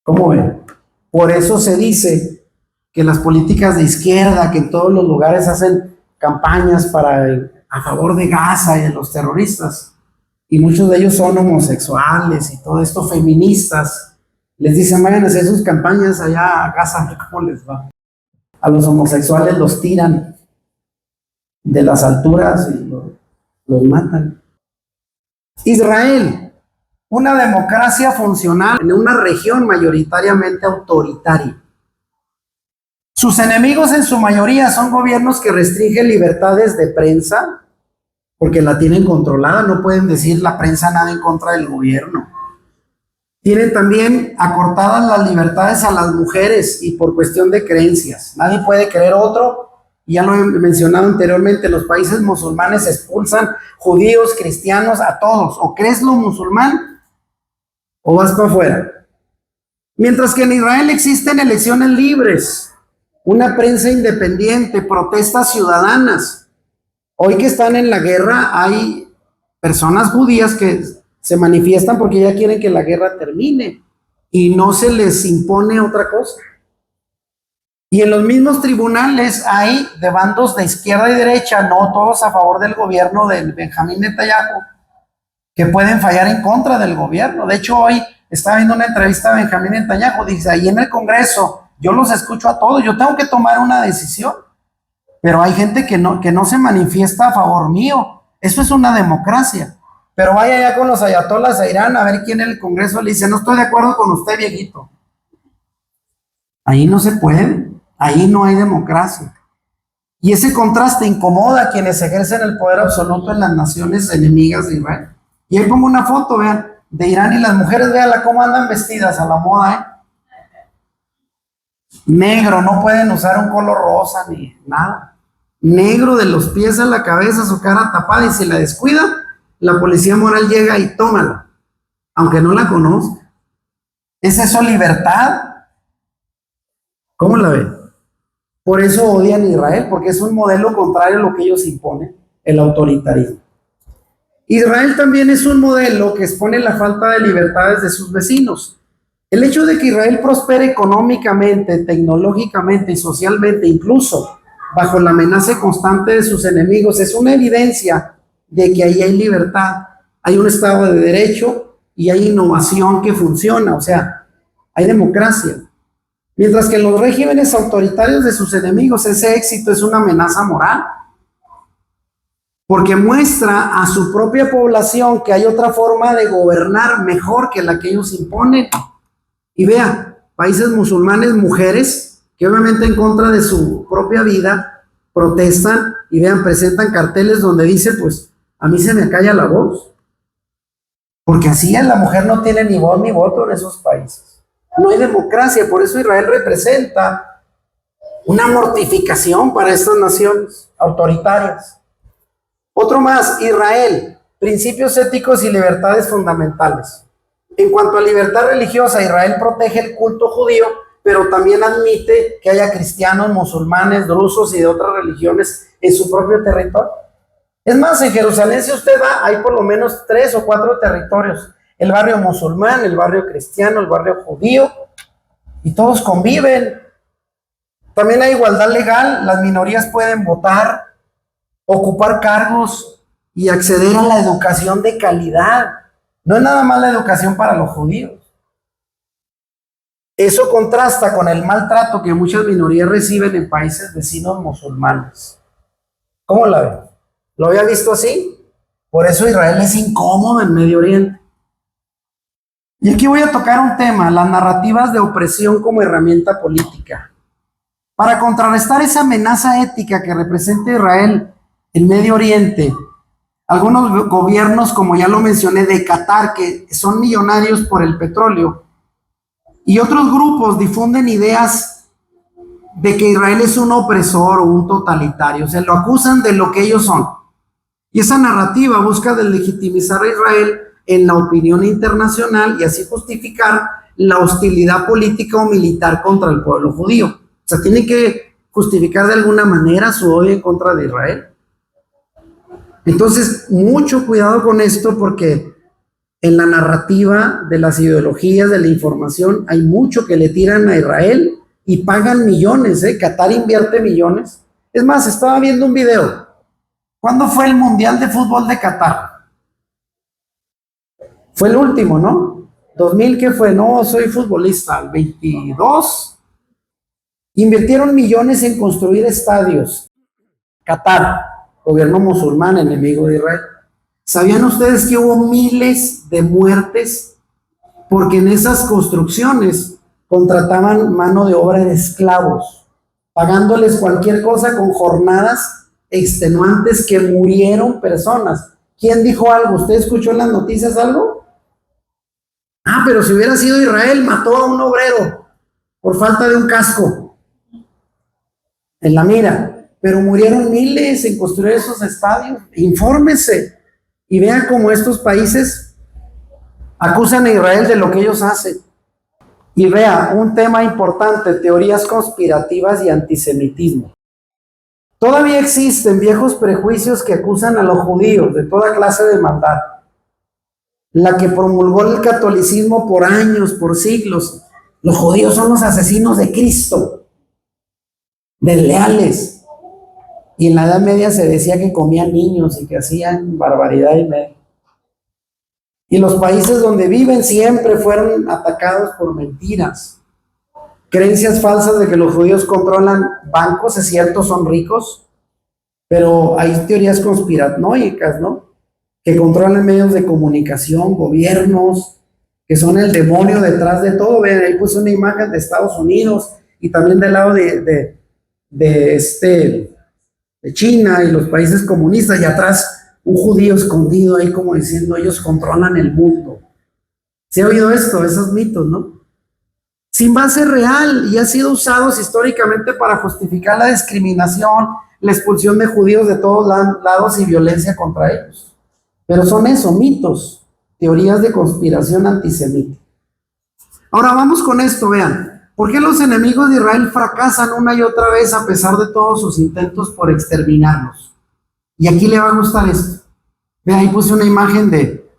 ¿Cómo ven? Por eso se dice que las políticas de izquierda, que en todos los lugares hacen campañas a favor de Gaza y de los terroristas, y muchos de ellos son homosexuales y todo esto, feministas. Les dicen, vayan a hacer sus campañas allá a Gaza, a ver cómo les va. A los homosexuales los tiran de las alturas y los matan. Israel, una democracia funcional en una región mayoritariamente autoritaria. Sus enemigos en su mayoría son gobiernos que restringen libertades de prensa porque la tienen controlada, no pueden decir la prensa nada en contra del gobierno. Tienen también acortadas las libertades a las mujeres y por cuestión de creencias. Nadie puede creer otro. Ya lo he mencionado anteriormente, los países musulmanes expulsan judíos, cristianos, a todos. O crees lo musulmán o vas para afuera. Mientras que en Israel existen elecciones libres, una prensa independiente, protestas ciudadanas. Hoy que están en la guerra hay personas judías que se manifiestan porque ya quieren que la guerra termine y no se les impone otra cosa. Y en los mismos tribunales hay de bandos de izquierda y derecha, no todos a favor del gobierno de Benjamín Netanyahu, que pueden fallar en contra del gobierno. De hecho, hoy estaba viendo una entrevista a Benjamín Netanyahu, dice, ahí en el Congreso, yo los escucho a todos, yo tengo que tomar una decisión, pero hay gente que no se manifiesta a favor mío. Eso es una democracia. Pero vaya ya con los ayatolas a Irán a ver quién en el Congreso le dice, no estoy de acuerdo con usted, viejito. Ahí no se puede, ahí no hay democracia. Y ese contraste incomoda a quienes ejercen el poder absoluto en las naciones enemigas de Israel. Y ahí pongo una foto, vean, de Irán y las mujeres, véanla cómo andan vestidas a la moda, Negro, no pueden usar un color rosa ni nada. Negro de los pies a la cabeza, su cara tapada, y si la descuida, la policía moral llega y tómala, aunque no la conozca. ¿Es eso libertad? ¿Cómo la ven? Por eso odian a Israel, porque es un modelo contrario a lo que ellos imponen, el autoritarismo. Israel también es un modelo que expone la falta de libertades de sus vecinos. El hecho de que Israel prospere económicamente, tecnológicamente y socialmente, incluso bajo la amenaza constante de sus enemigos, es una evidencia de que ahí hay libertad, hay un Estado de Derecho y hay innovación que funciona, o sea, hay democracia. Mientras que en los regímenes autoritarios de sus enemigos ese éxito es una amenaza moral, porque muestra a su propia población que hay otra forma de gobernar mejor que la que ellos imponen. Y vea, países musulmanes, mujeres, que obviamente en contra de su propia vida, protestan y vean, presentan carteles donde dice, pues, a mí se me calla la voz. Porque así la mujer no tiene ni voz ni voto en esos países. No hay democracia, por eso Israel representa una mortificación para estas naciones autoritarias. Otro más, Israel, principios éticos y libertades fundamentales. En cuanto a libertad religiosa, Israel protege el culto judío, pero también admite que haya cristianos, musulmanes, drusos y de otras religiones en su propio territorio. Es más, en Jerusalén, si usted va, hay por lo menos 3 o 4 territorios. El barrio musulmán, el barrio cristiano, el barrio judío, y todos conviven. También hay igualdad legal, las minorías pueden votar, ocupar cargos y acceder a la educación de calidad. No es nada más la educación para los judíos. Eso contrasta con el maltrato que muchas minorías reciben en países vecinos musulmanes. ¿Cómo la ven? ¿Lo había visto así? Por eso Israel es incómodo en Medio Oriente. Y aquí voy a tocar un tema, las narrativas de opresión como herramienta política. Para contrarrestar esa amenaza ética que representa Israel en Medio Oriente, algunos gobiernos, como ya lo mencioné, de Qatar, que son millonarios por el petróleo, y otros grupos difunden ideas de que Israel es un opresor o un totalitario, se lo acusan de lo que ellos son. Y esa narrativa busca deslegitimizar a Israel en la opinión internacional y así justificar la hostilidad política o militar contra el pueblo judío. O sea, tiene que justificar de alguna manera su odio en contra de Israel. Entonces, mucho cuidado con esto porque en la narrativa de las ideologías, de la información, hay mucho que le tiran a Israel y pagan millones, Qatar invierte millones. Es más, estaba viendo un video. ¿Cuándo fue el Mundial de Fútbol de Qatar? Fue el último, ¿no? 2000, ¿qué fue? No, soy futbolista. El 22. Invirtieron millones en construir estadios. Qatar, gobierno musulmán, enemigo de Israel. ¿Sabían ustedes que hubo miles de muertes? Porque en esas construcciones contrataban mano de obra de esclavos, pagándoles cualquier cosa con jornadas extenuantes que murieron personas. ¿Quién dijo algo? ¿Usted escuchó en las noticias algo? Ah, pero si hubiera sido Israel, mató a un obrero por falta de un casco en la mira, pero murieron miles en construir esos estadios. Infórmese y vean cómo estos países acusan a Israel de lo que ellos hacen. Y vea, un tema importante, teorías conspirativas y antisemitismo. Todavía existen viejos prejuicios que acusan a los judíos de toda clase de maldad. La que promulgó el catolicismo por años, por siglos. Los judíos son los asesinos de Cristo, desleales. Y en la Edad Media se decía que comían niños y que hacían barbaridad y media. Y los países donde viven siempre fueron atacados por mentiras. Creencias falsas de que los judíos controlan bancos, es cierto, son ricos, pero hay teorías conspiranoicas, ¿no? Que controlan medios de comunicación, gobiernos, que son el demonio detrás de todo. Ven, ahí puse una imagen de Estados Unidos y también del lado de China y los países comunistas, y atrás un judío escondido ahí como diciendo ellos controlan el mundo. ¿Se ha oído esto? Esos mitos, ¿no? Sin base real, y ha sido usados históricamente para justificar la discriminación, la expulsión de judíos de todos lados y violencia contra ellos. Pero son eso, mitos, teorías de conspiración antisemita. Ahora vamos con esto, vean. ¿Por qué los enemigos de Israel fracasan una y otra vez a pesar de todos sus intentos por exterminarlos? Y aquí le va a gustar esto. Vean, ahí puse una imagen de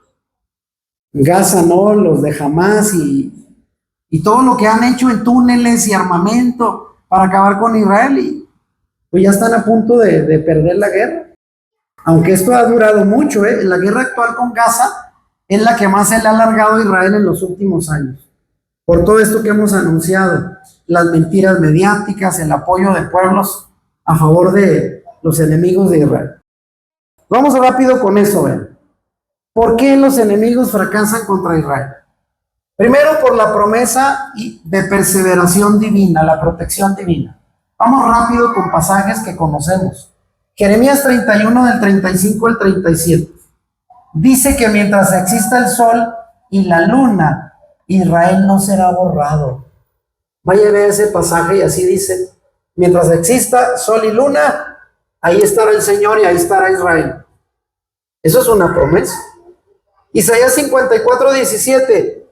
Gaza, ¿no? Los de Hamas y todo lo que han hecho en túneles y armamento para acabar con Israel, y pues ya están a punto de perder la guerra. Aunque esto ha durado mucho, la guerra actual con Gaza es la que más se le ha alargado a Israel en los últimos años. Por todo esto que hemos anunciado, las mentiras mediáticas, el apoyo de pueblos a favor de los enemigos de Israel. Vamos rápido con eso, vean. ¿Por qué los enemigos fracasan contra Israel? Primero, por la promesa de perseveración divina, la protección divina. Vamos rápido con pasajes que conocemos. Jeremías 31, del 35 al 37. Dice que mientras exista el sol y la luna, Israel no será borrado. Vaya a ver ese pasaje y así dice: mientras exista sol y luna, ahí estará el Señor y ahí estará Israel. Eso es una promesa. Isaías 54, 17.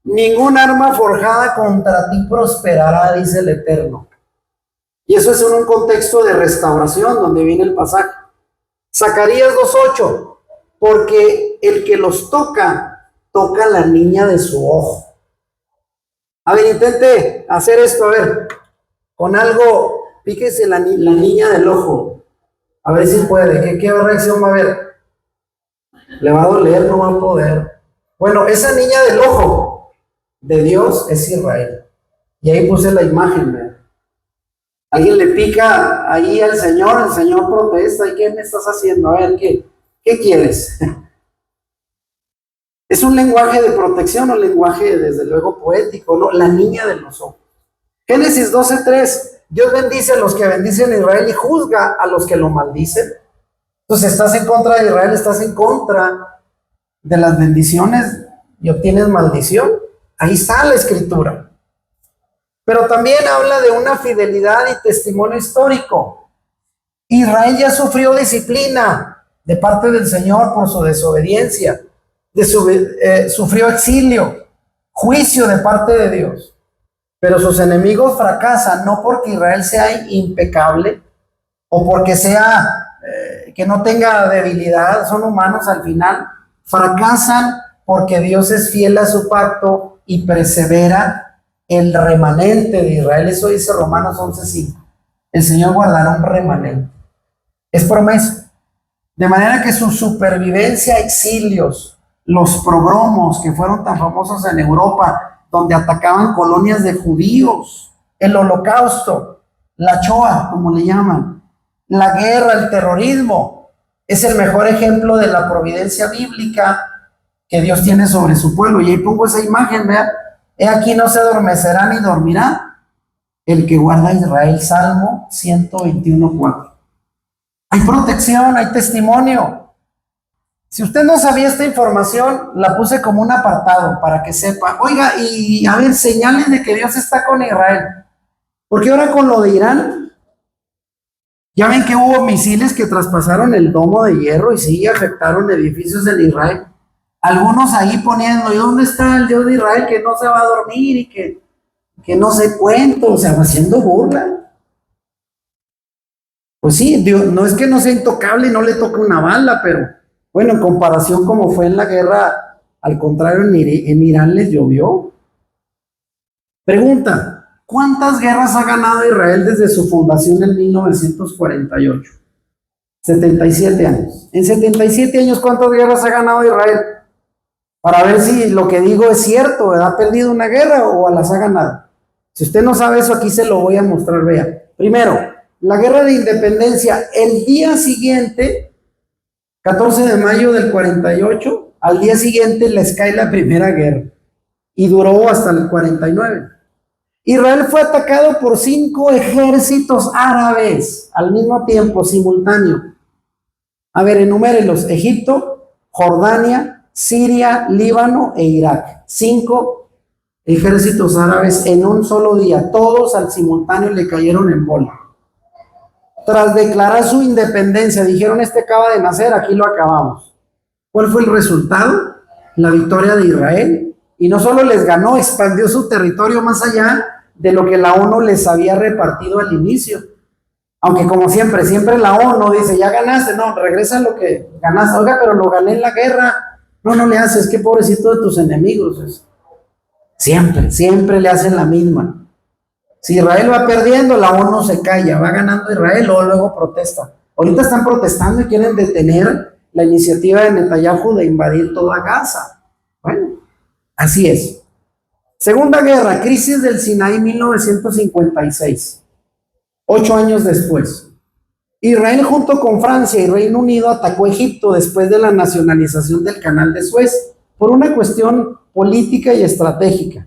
Ningún arma forjada contra ti prosperará, dice el Eterno. Y eso es en un contexto de restauración donde viene el pasaje. Zacarías 2:8. Porque el que los toca, toca a la niña de su ojo. A ver, intente hacer esto, a ver. Con algo, píquese la niña del ojo. A ver si puede. ¿Qué reacción va a haber? Le va a doler, no va a poder. Bueno, esa niña del ojo de Dios es Israel. Y ahí puse la imagen, ¿verdad? Alguien le pica ahí al Señor, el Señor protesta. ¿Y qué me estás haciendo? A ver, ¿qué quieres? Es un lenguaje de protección, un lenguaje desde luego poético, ¿no? La niña de los ojos. Génesis 12:3. Dios bendice a los que bendicen a Israel y juzga a los que lo maldicen. Entonces, estás en contra de Israel, estás en contra de las bendiciones y obtienes maldición. Ahí está la escritura. Pero también habla de una fidelidad y testimonio histórico. Israel ya sufrió disciplina de parte del Señor por su desobediencia. Sufrió exilio, juicio de parte de Dios. Pero sus enemigos fracasan no porque Israel sea impecable o porque sea que no tenga debilidad, son humanos al final. Fracasan porque Dios es fiel a su pacto y persevera el remanente de Israel. Eso dice Romanos 11:5. El Señor guardará un remanente. Es promesa. De manera que su supervivencia, exilios, los pogromos que fueron tan famosos en Europa, donde atacaban colonias de judíos, el holocausto, la Shoah, como le llaman, la guerra, el terrorismo, es el mejor ejemplo de la providencia bíblica que Dios tiene sobre su pueblo. Y ahí pongo esa imagen, vean, he aquí no se adormecerá ni dormirá el que guarda a Israel, Salmo 121:4. Hay protección, hay testimonio. Si usted no sabía esta información, la puse como un apartado para que sepa. Oiga, y a ver, señales de que Dios está con Israel. Porque ahora con lo de Irán, ya ven que hubo misiles que traspasaron el domo de hierro y sí afectaron edificios en Israel. Algunos ahí poniendo, ¿y dónde está el Dios de Israel que no se va a dormir y que no sé cuánto? O sea, haciendo burla. Pues sí, Dios, no es que no sea intocable y no le toque una bala, pero bueno, en comparación como fue en la guerra, al contrario, en Irán les llovió. Pregunta, ¿cuántas guerras ha ganado Israel desde su fundación en 1948? 77 años. En 77 años, ¿cuántas guerras ha ganado Israel? Para ver si lo que digo es cierto, ¿ha perdido una guerra o las ha ganado? Si usted no sabe eso, aquí se lo voy a mostrar, vea. Primero, la guerra de independencia, el día siguiente, 14 de mayo del 48, al día siguiente les cae la primera guerra y duró hasta el 49. Israel fue atacado por 5 ejércitos árabes al mismo tiempo, simultáneo. A ver, enumérenlos: Egipto, Jordania, Siria, Líbano e Irak. 5 ejércitos árabes en un solo día, todos al simultáneo le cayeron en bola. Tras declarar su independencia, dijeron: este acaba de nacer, aquí lo acabamos. ¿Cuál fue el resultado? La victoria de Israel. Y no solo les ganó, expandió su territorio más allá de lo que la ONU les había repartido al inicio. Aunque como siempre la ONU dice: ya ganaste, no, regresa lo que ganaste. Oiga, pero lo gané en la guerra. No le haces, que pobrecito de tus enemigos. Siempre le hacen la misma. Si Israel va perdiendo, la ONU se calla, va ganando Israel, o luego protesta. Ahorita están protestando y quieren detener la iniciativa de Netanyahu de invadir toda Gaza. Bueno, así es. Segunda guerra, crisis del Sinaí, 1956. 8 años después. Israel junto con Francia y Reino Unido atacó Egipto después de la nacionalización del Canal de Suez por una cuestión política y estratégica.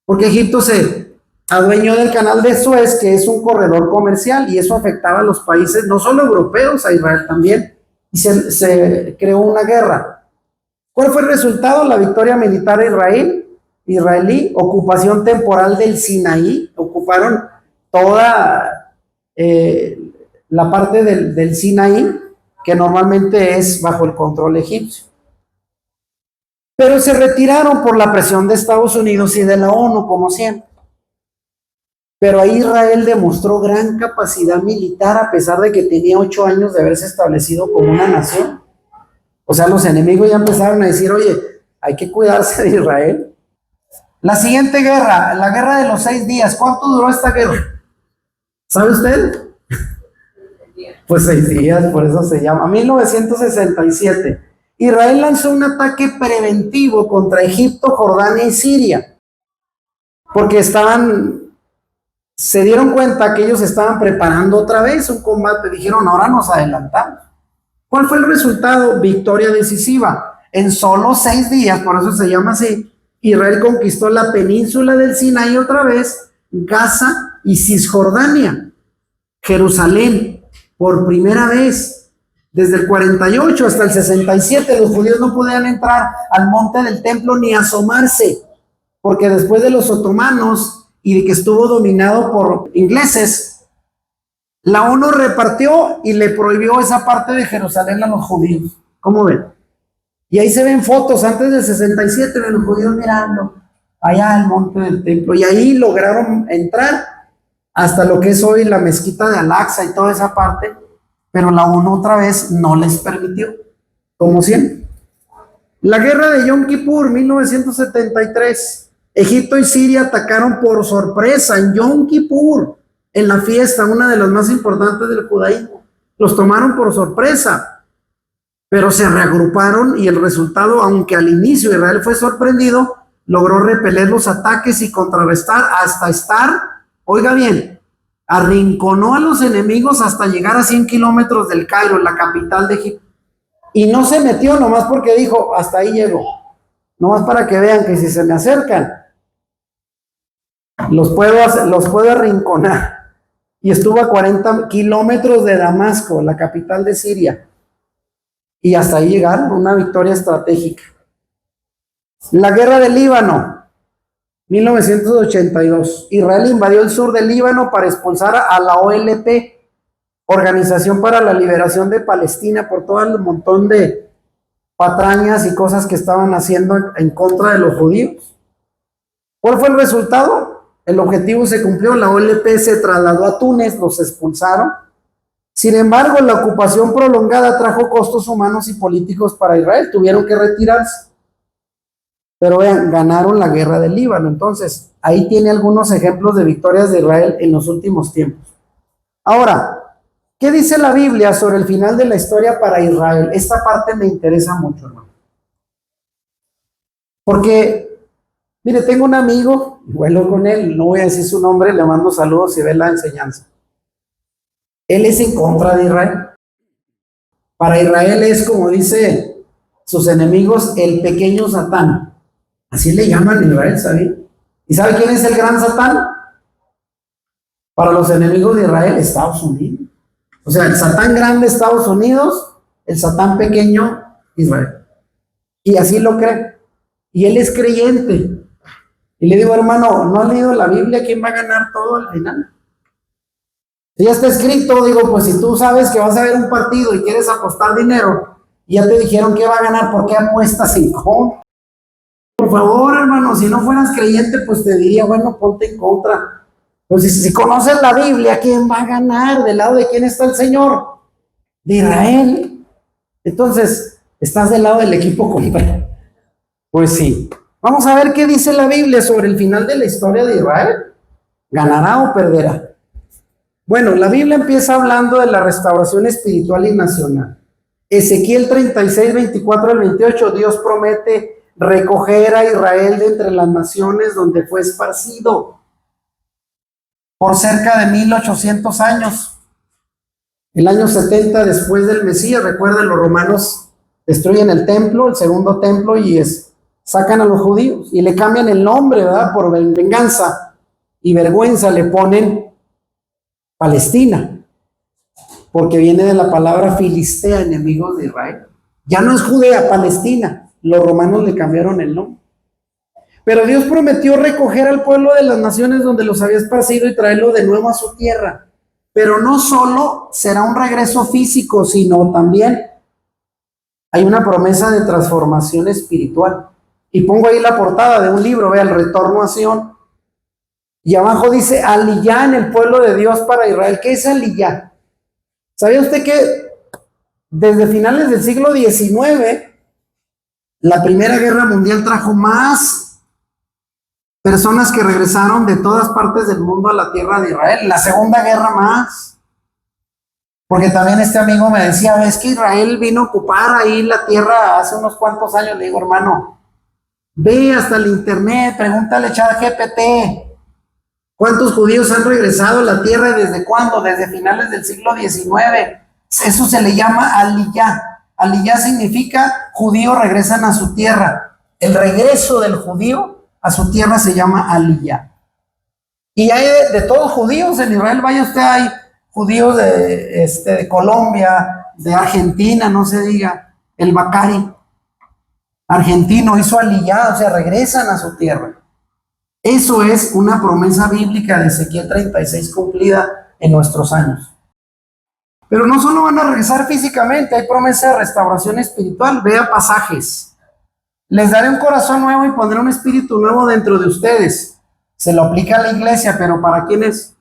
Porque Egipto se adueñó del Canal de Suez, que es un corredor comercial, y eso afectaba a los países, no solo europeos, a Israel también, y se creó una guerra. ¿Cuál fue el resultado? La victoria militar israelí, ocupación temporal del Sinaí, ocuparon toda la parte del Sinaí, que normalmente es bajo el control egipcio. Pero se retiraron por la presión de Estados Unidos y de la ONU, como siempre. Pero ahí Israel demostró gran capacidad militar a pesar de que tenía 8 años de haberse establecido como una nación. O sea, los enemigos ya empezaron a decir: oye, hay que cuidarse de Israel. La siguiente guerra, la guerra de los 6 días. ¿Cuánto duró esta guerra? ¿Sabe usted? Pues 6 días, por eso se llama. 1967. Israel lanzó un ataque preventivo contra Egipto, Jordania y Siria. Porque se dieron cuenta que ellos estaban preparando otra vez un combate. Dijeron: ahora nos adelantamos. ¿Cuál fue el resultado? Victoria decisiva. En solo 6 días, por eso se llama así, Israel conquistó la península del Sinaí otra vez, Gaza y Cisjordania, Jerusalén, por primera vez. Desde el 48 hasta el 67 los judíos no podían entrar al monte del templo ni asomarse, porque después de los otomanos y de que estuvo dominado por ingleses, la ONU repartió y le prohibió esa parte de Jerusalén a los judíos. ¿Cómo ven? Y ahí se ven fotos antes del 67 de los judíos mirando allá al monte del templo, y ahí lograron entrar hasta lo que es hoy la mezquita de Al-Aqsa y toda esa parte, pero la ONU otra vez no les permitió, como siempre. La guerra de Yom Kippur, 1973. Egipto y Siria atacaron por sorpresa en Yom Kippur, en la fiesta, una de las más importantes del judaísmo. Los tomaron por sorpresa. pero se reagruparon y el resultado, aunque al inicio Israel fue sorprendido, logró repeler los ataques y contrarrestar hasta estar, oiga bien, arrinconó a los enemigos hasta llegar a 100 kilómetros del Cairo, la capital de Egipto. Y no se metió nomás porque dijo, hasta ahí llego. Nomás para que vean que si se me acercan, los puedo arrinconar. Y estuvo a 40 kilómetros de Damasco, la capital de Siria. Y hasta ahí llegaron, una victoria estratégica. La guerra del Líbano, 1982. Israel invadió el sur del Líbano para expulsar a la OLP, Organización para la Liberación de Palestina, por todo el montón de patrañas y cosas que estaban haciendo en contra de los judíos. ¿Cuál fue el resultado? El objetivo se cumplió, la OLP se trasladó a Túnez, los expulsaron. Sin embargo, la ocupación prolongada trajo costos humanos y políticos para Israel, tuvieron que retirarse. Pero vean, ganaron la guerra del Líbano. Entonces, ahí tiene algunos ejemplos de victorias de Israel en los últimos tiempos. Ahora, ¿qué dice la Biblia sobre el final de la historia para Israel? Esta parte me interesa mucho, hermano. Porque, mire, tengo un amigo, vuelo con él, no voy a decir su nombre, le mando saludos y ve la enseñanza. Él es en contra de Israel. Para Israel es, como dice sus enemigos, el pequeño Satán. Así le llaman en Israel, ¿sabía? ¿Y sabe quién es el gran Satán? Para los enemigos de Israel, Estados Unidos. O sea, el Satán grande, Estados Unidos, el Satán pequeño, Israel. Y así lo cree. Y él es creyente. Y le digo, hermano, ¿no has leído la Biblia? ¿Quién va a ganar todo al final? Si ya está escrito, digo, pues si tú sabes que vas a ver un partido y quieres apostar dinero, y ya te dijeron que va a ganar, ¿por qué apuestas en contra? Por favor, hermano, si no fueras creyente, pues te diría, bueno, ponte en contra. Pues si conoces la Biblia, ¿quién va a ganar? ¿Del lado de quién está el Señor? De Israel. Entonces, estás del lado del equipo contrario. Pues sí. Vamos a ver qué dice la Biblia sobre el final de la historia de Israel. ¿Ganará o perderá? Bueno, la Biblia empieza hablando de la restauración espiritual y nacional. Ezequiel 36, 24 al 28, Dios promete recoger a Israel de entre las naciones donde fue esparcido por cerca de 1800 años. El año 70 después del Mesías, recuerden, los romanos destruyen el templo, el segundo templo, y sacan a los judíos y le cambian el nombre, ¿verdad? Por venganza y vergüenza le ponen Palestina, porque viene de la palabra filistea, enemigos de Israel. Ya no es Judea, Palestina. Los romanos le cambiaron el nombre. Pero Dios prometió recoger al pueblo de las naciones donde los había esparcido y traerlo de nuevo a su tierra. Pero no solo será un regreso físico, sino también hay una promesa de transformación espiritual. Y pongo ahí la portada de un libro, vea, El Retorno a Sion. Y abajo dice Aliyá en el pueblo de Dios para Israel. ¿Qué es Aliyá? ¿Sabía usted que desde finales del siglo XIX la Primera Guerra Mundial trajo más personas que regresaron de todas partes del mundo a la tierra de Israel? La Segunda Guerra más. Porque también este amigo me decía, es que Israel vino a ocupar ahí la tierra hace unos cuantos años. Le digo, hermano, ve hasta el internet, pregúntale a ChatGPT. ¿Cuántos judíos han regresado a la tierra? ¿Desde cuándo? Desde finales del siglo XIX. Eso se le llama Aliyá. Aliyá significa judíos regresan a su tierra. El regreso del judío a su tierra se llama Aliyá. Y hay de todos judíos en Israel. Vaya usted, hay judíos de Colombia, de Argentina, no se diga, el Bacari argentino hizo Aliyá, o sea, regresan a su tierra. Eso es una promesa bíblica de Ezequiel 36 cumplida en nuestros años. Pero no solo van a regresar físicamente, hay promesa de restauración espiritual. Vea pasajes. Les daré un corazón nuevo y pondré un espíritu nuevo dentro de ustedes. Se lo aplica a la iglesia, pero ¿para quiénes?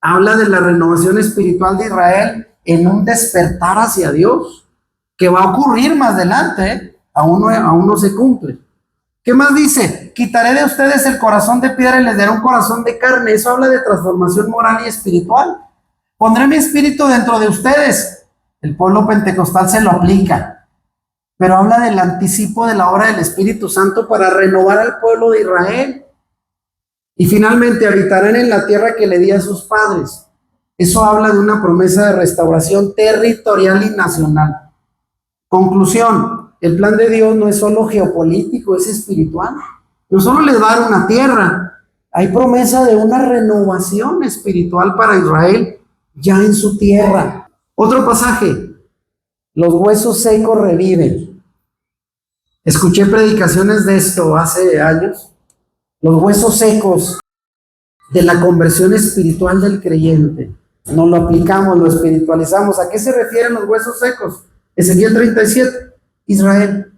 Habla de la renovación espiritual de Israel en un despertar hacia Dios, que va a ocurrir más adelante, ¿eh? Aún no se cumple. ¿Qué más dice? Quitaré de ustedes el corazón de piedra y les daré un corazón de carne. Eso habla de transformación moral y espiritual. Pondré mi espíritu dentro de ustedes. El pueblo pentecostal se lo aplica. pero habla del anticipo de la obra del Espíritu Santo para renovar al pueblo de Israel. Y finalmente habitarán en la tierra que le di a sus padres. Eso habla de una promesa de restauración territorial y nacional. Conclusión, el plan de Dios no es solo geopolítico, es espiritual. No solo les va a dar una tierra, hay promesa de una renovación espiritual para Israel ya en su tierra. Otro pasaje, los huesos secos reviven. Escuché predicaciones de esto hace años. Los huesos secos de la conversión espiritual del creyente. Nos lo aplicamos, lo espiritualizamos. ¿A qué se refieren los huesos secos? Ezequiel 37, Israel.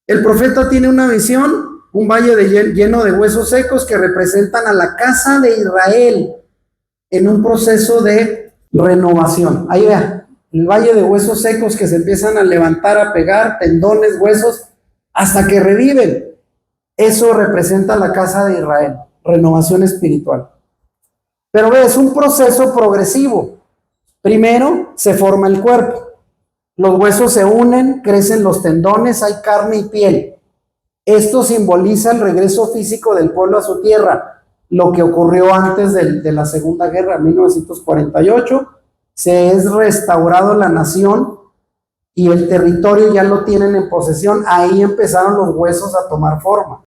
El profeta tiene una visión, un valle lleno de huesos secos que representan a la casa de Israel en un proceso de renovación. Ahí vean, el valle de huesos secos que se empiezan a levantar, a pegar, tendones, huesos, hasta que reviven. Eso representa la casa de Israel, renovación espiritual. Pero ve, es un proceso progresivo. Primero se forma el cuerpo. Los huesos se unen, crecen los tendones, hay carne y piel. Esto simboliza el regreso físico del pueblo a su tierra, lo que ocurrió antes de la Segunda Guerra, 1948. Se es restaurado la nación y el territorio ya lo tienen en posesión. Ahí empezaron los huesos a tomar forma.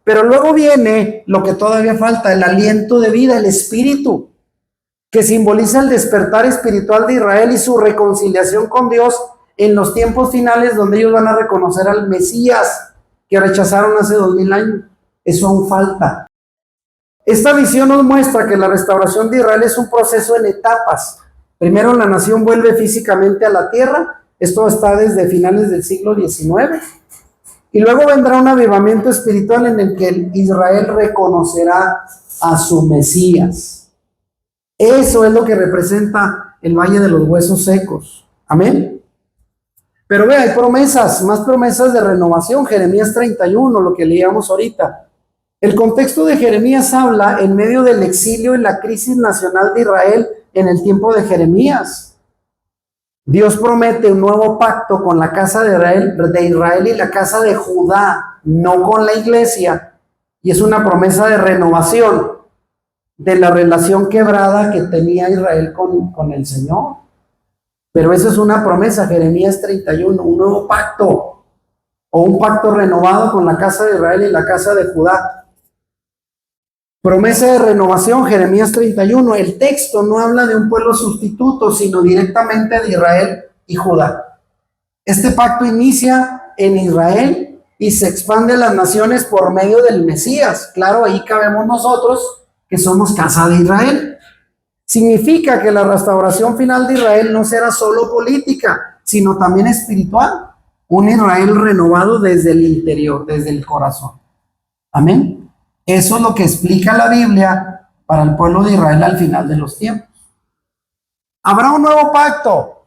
Pero luego viene lo que todavía falta, el aliento de vida, el espíritu, que simboliza el despertar espiritual de Israel y su reconciliación con Dios en los tiempos finales, donde ellos van a reconocer al Mesías que rechazaron hace 2000 años. Eso aún falta. Esta visión nos muestra que la restauración de Israel es un proceso en etapas. Primero la nación vuelve físicamente a la tierra. Esto está desde finales del siglo XIX. Y luego vendrá un avivamiento espiritual en el que Israel reconocerá a su Mesías. Eso es lo que representa el valle de los huesos secos. Amén. Pero ve, hay promesas, más promesas de renovación. Jeremías 31, lo que leíamos ahorita. El contexto de Jeremías habla en medio del exilio y la crisis nacional de Israel en el tiempo de Jeremías. Dios promete un nuevo pacto con la casa de Israel y la casa de Judá, no con la iglesia. Y es una promesa de renovación de la relación quebrada que tenía Israel con el Señor. Pero eso es una promesa, Jeremías 31, un nuevo pacto o un pacto renovado con la casa de Israel y la casa de Judá. Promesa de renovación, Jeremías 31. El texto no habla de un pueblo sustituto, sino directamente de Israel y Judá. Este pacto inicia en Israel y se expande a las naciones por medio del Mesías. Claro, ahí cabemos nosotros, que somos casa de Israel. Significa que la restauración final de Israel no será solo política, sino también espiritual. Un Israel renovado desde el interior, desde el corazón. Amén. Eso es lo que explica la Biblia para el pueblo de Israel al final de los tiempos. Habrá un nuevo pacto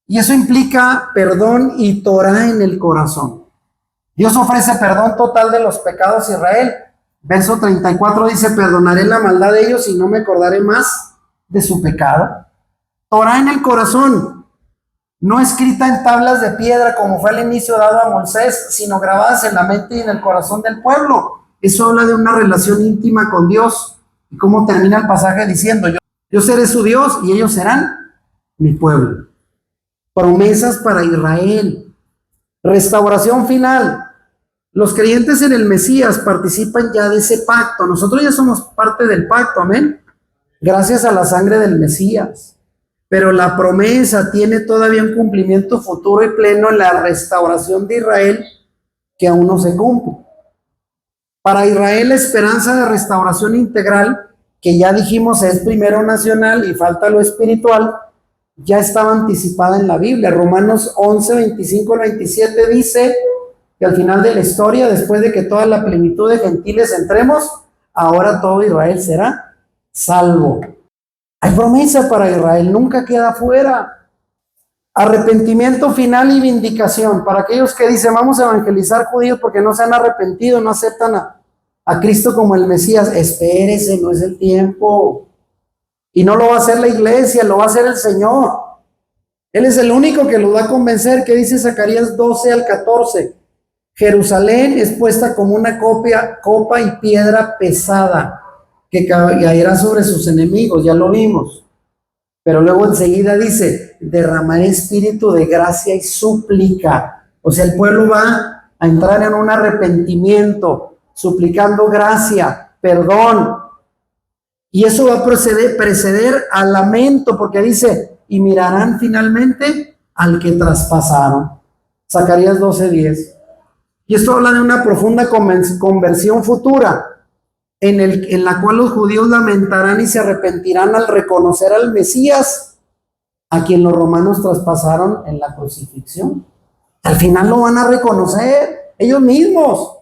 y eso implica perdón y Torah en el corazón. Dios ofrece perdón total de los pecados a Israel. Verso 34 dice, perdonaré la maldad de ellos y no me acordaré más de su pecado. Torah en el corazón, no escrita en tablas de piedra como fue al inicio dado a Moisés, sino grabadas en la mente y en el corazón del pueblo. Eso habla de una relación íntima con Dios. Y cómo termina el pasaje diciendo, yo seré su Dios y ellos serán mi pueblo. Promesas para Israel. Restauración final. Los creyentes en el Mesías participan ya de ese pacto. Nosotros ya somos parte del pacto, amén. Gracias a la sangre del Mesías. Pero la promesa tiene todavía un cumplimiento futuro y pleno en la restauración de Israel que aún no se cumple. Para Israel, la esperanza de restauración integral, que ya dijimos es primero nacional y falta lo espiritual, ya estaba anticipada en la Biblia. Romanos 11, 25 al 27 dice que al final de la historia, después de que toda la plenitud de gentiles entremos, ahora todo Israel será salvo. Hay promesa para Israel, nunca queda fuera. Arrepentimiento final y vindicación. Para aquellos que dicen, vamos a evangelizar judíos porque no se han arrepentido, no aceptan a Cristo como el Mesías. Espérese, no es el tiempo. Y no lo va a hacer la iglesia, lo va a hacer el Señor. Él es el único que lo va a convencer. ¿Qué dice Zacarías 12 al 14? Jerusalén es puesta como una copa y piedra pesada que caerá sobre sus enemigos, ya lo vimos. Pero luego enseguida dice, derramaré espíritu de gracia y súplica. O sea, el pueblo va a entrar en un arrepentimiento, suplicando gracia, perdón. Y eso va a preceder al lamento, porque dice, y mirarán finalmente al que traspasaron. Zacarías 12:10. Y esto habla de una profunda conversión futura, en la cual los judíos lamentarán y se arrepentirán al reconocer al Mesías, a quien los romanos traspasaron en la crucifixión. Al final lo van a reconocer ellos mismos.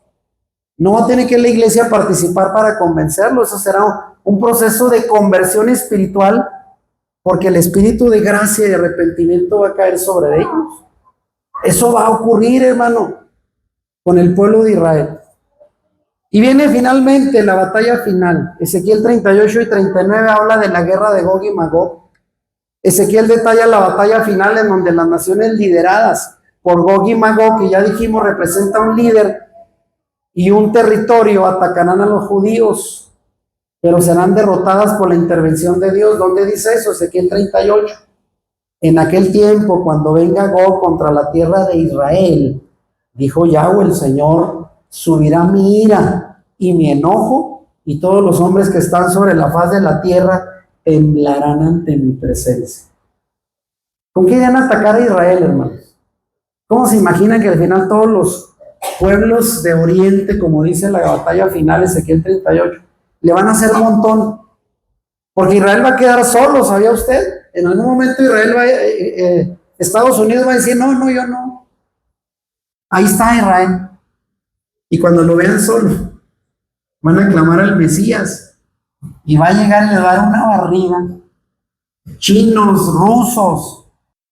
No va a tener que la iglesia participar para convencerlo. Eso será un proceso de conversión espiritual, porque el espíritu de gracia y de arrepentimiento va a caer sobre ellos. Eso va a ocurrir, hermano, con el pueblo de Israel. Y viene finalmente la batalla final. Ezequiel 38 y 39 habla de la guerra de Gog y Magog. Ezequiel detalla la batalla final en donde las naciones lideradas por Gog y Magog, que ya dijimos representa un líder y un territorio, atacarán a los judíos, pero serán derrotadas por la intervención de Dios. ¿Dónde dice eso? Ezequiel 38. En aquel tiempo, cuando venga Gog contra la tierra de Israel, dijo Yahweh el Señor, subirá mi ira y mi enojo, y todos los hombres que están sobre la faz de la tierra temblarán ante mi presencia. ¿Con qué iban a atacar a Israel, hermanos? ¿Cómo se imaginan que al final todos los pueblos de Oriente, como dice la batalla final, Ezequiel 38, le van a hacer un montón? Porque Israel va a quedar solo, ¿sabía usted? En algún momento Estados Unidos va a decir, no, yo no. Ahí está Israel. Y cuando lo vean solo, van a clamar al Mesías. Y va a llegar y le va a dar una barriga. Chinos, rusos.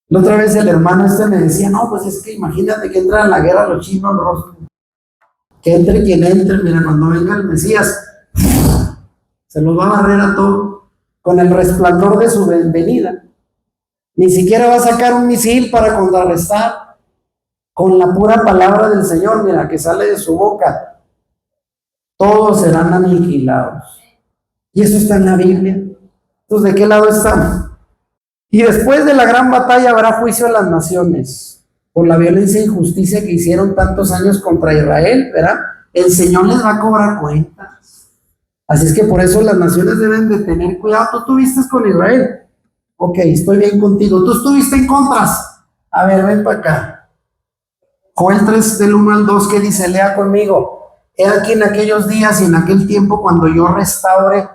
La otra vez el hermano me decía, no, pues es que imagínate que entran a la guerra los chinos, rusos. Que entre quien entre, mira, cuando venga el Mesías, se los va a barrer a todos con el resplandor de su venida. Ni siquiera va a sacar un misil para contrarrestar. Con la pura palabra del Señor, mira, que sale de su boca, todos serán aniquilados. Y eso está en la Biblia. Entonces, ¿de qué lado estamos? Y después de la gran batalla habrá juicio a las naciones por la violencia e injusticia que hicieron tantos años contra Israel, ¿verdad? El Señor les va a cobrar cuentas. Así es que por eso las naciones deben de tener cuidado. Tú estuviste con Israel. Ok, estoy bien contigo. Tú estuviste en contras. A ver, ven para acá. Joel 3 del 1 al 2, ¿qué dice? Lea conmigo. He aquí en aquellos días y en aquel tiempo cuando yo restaure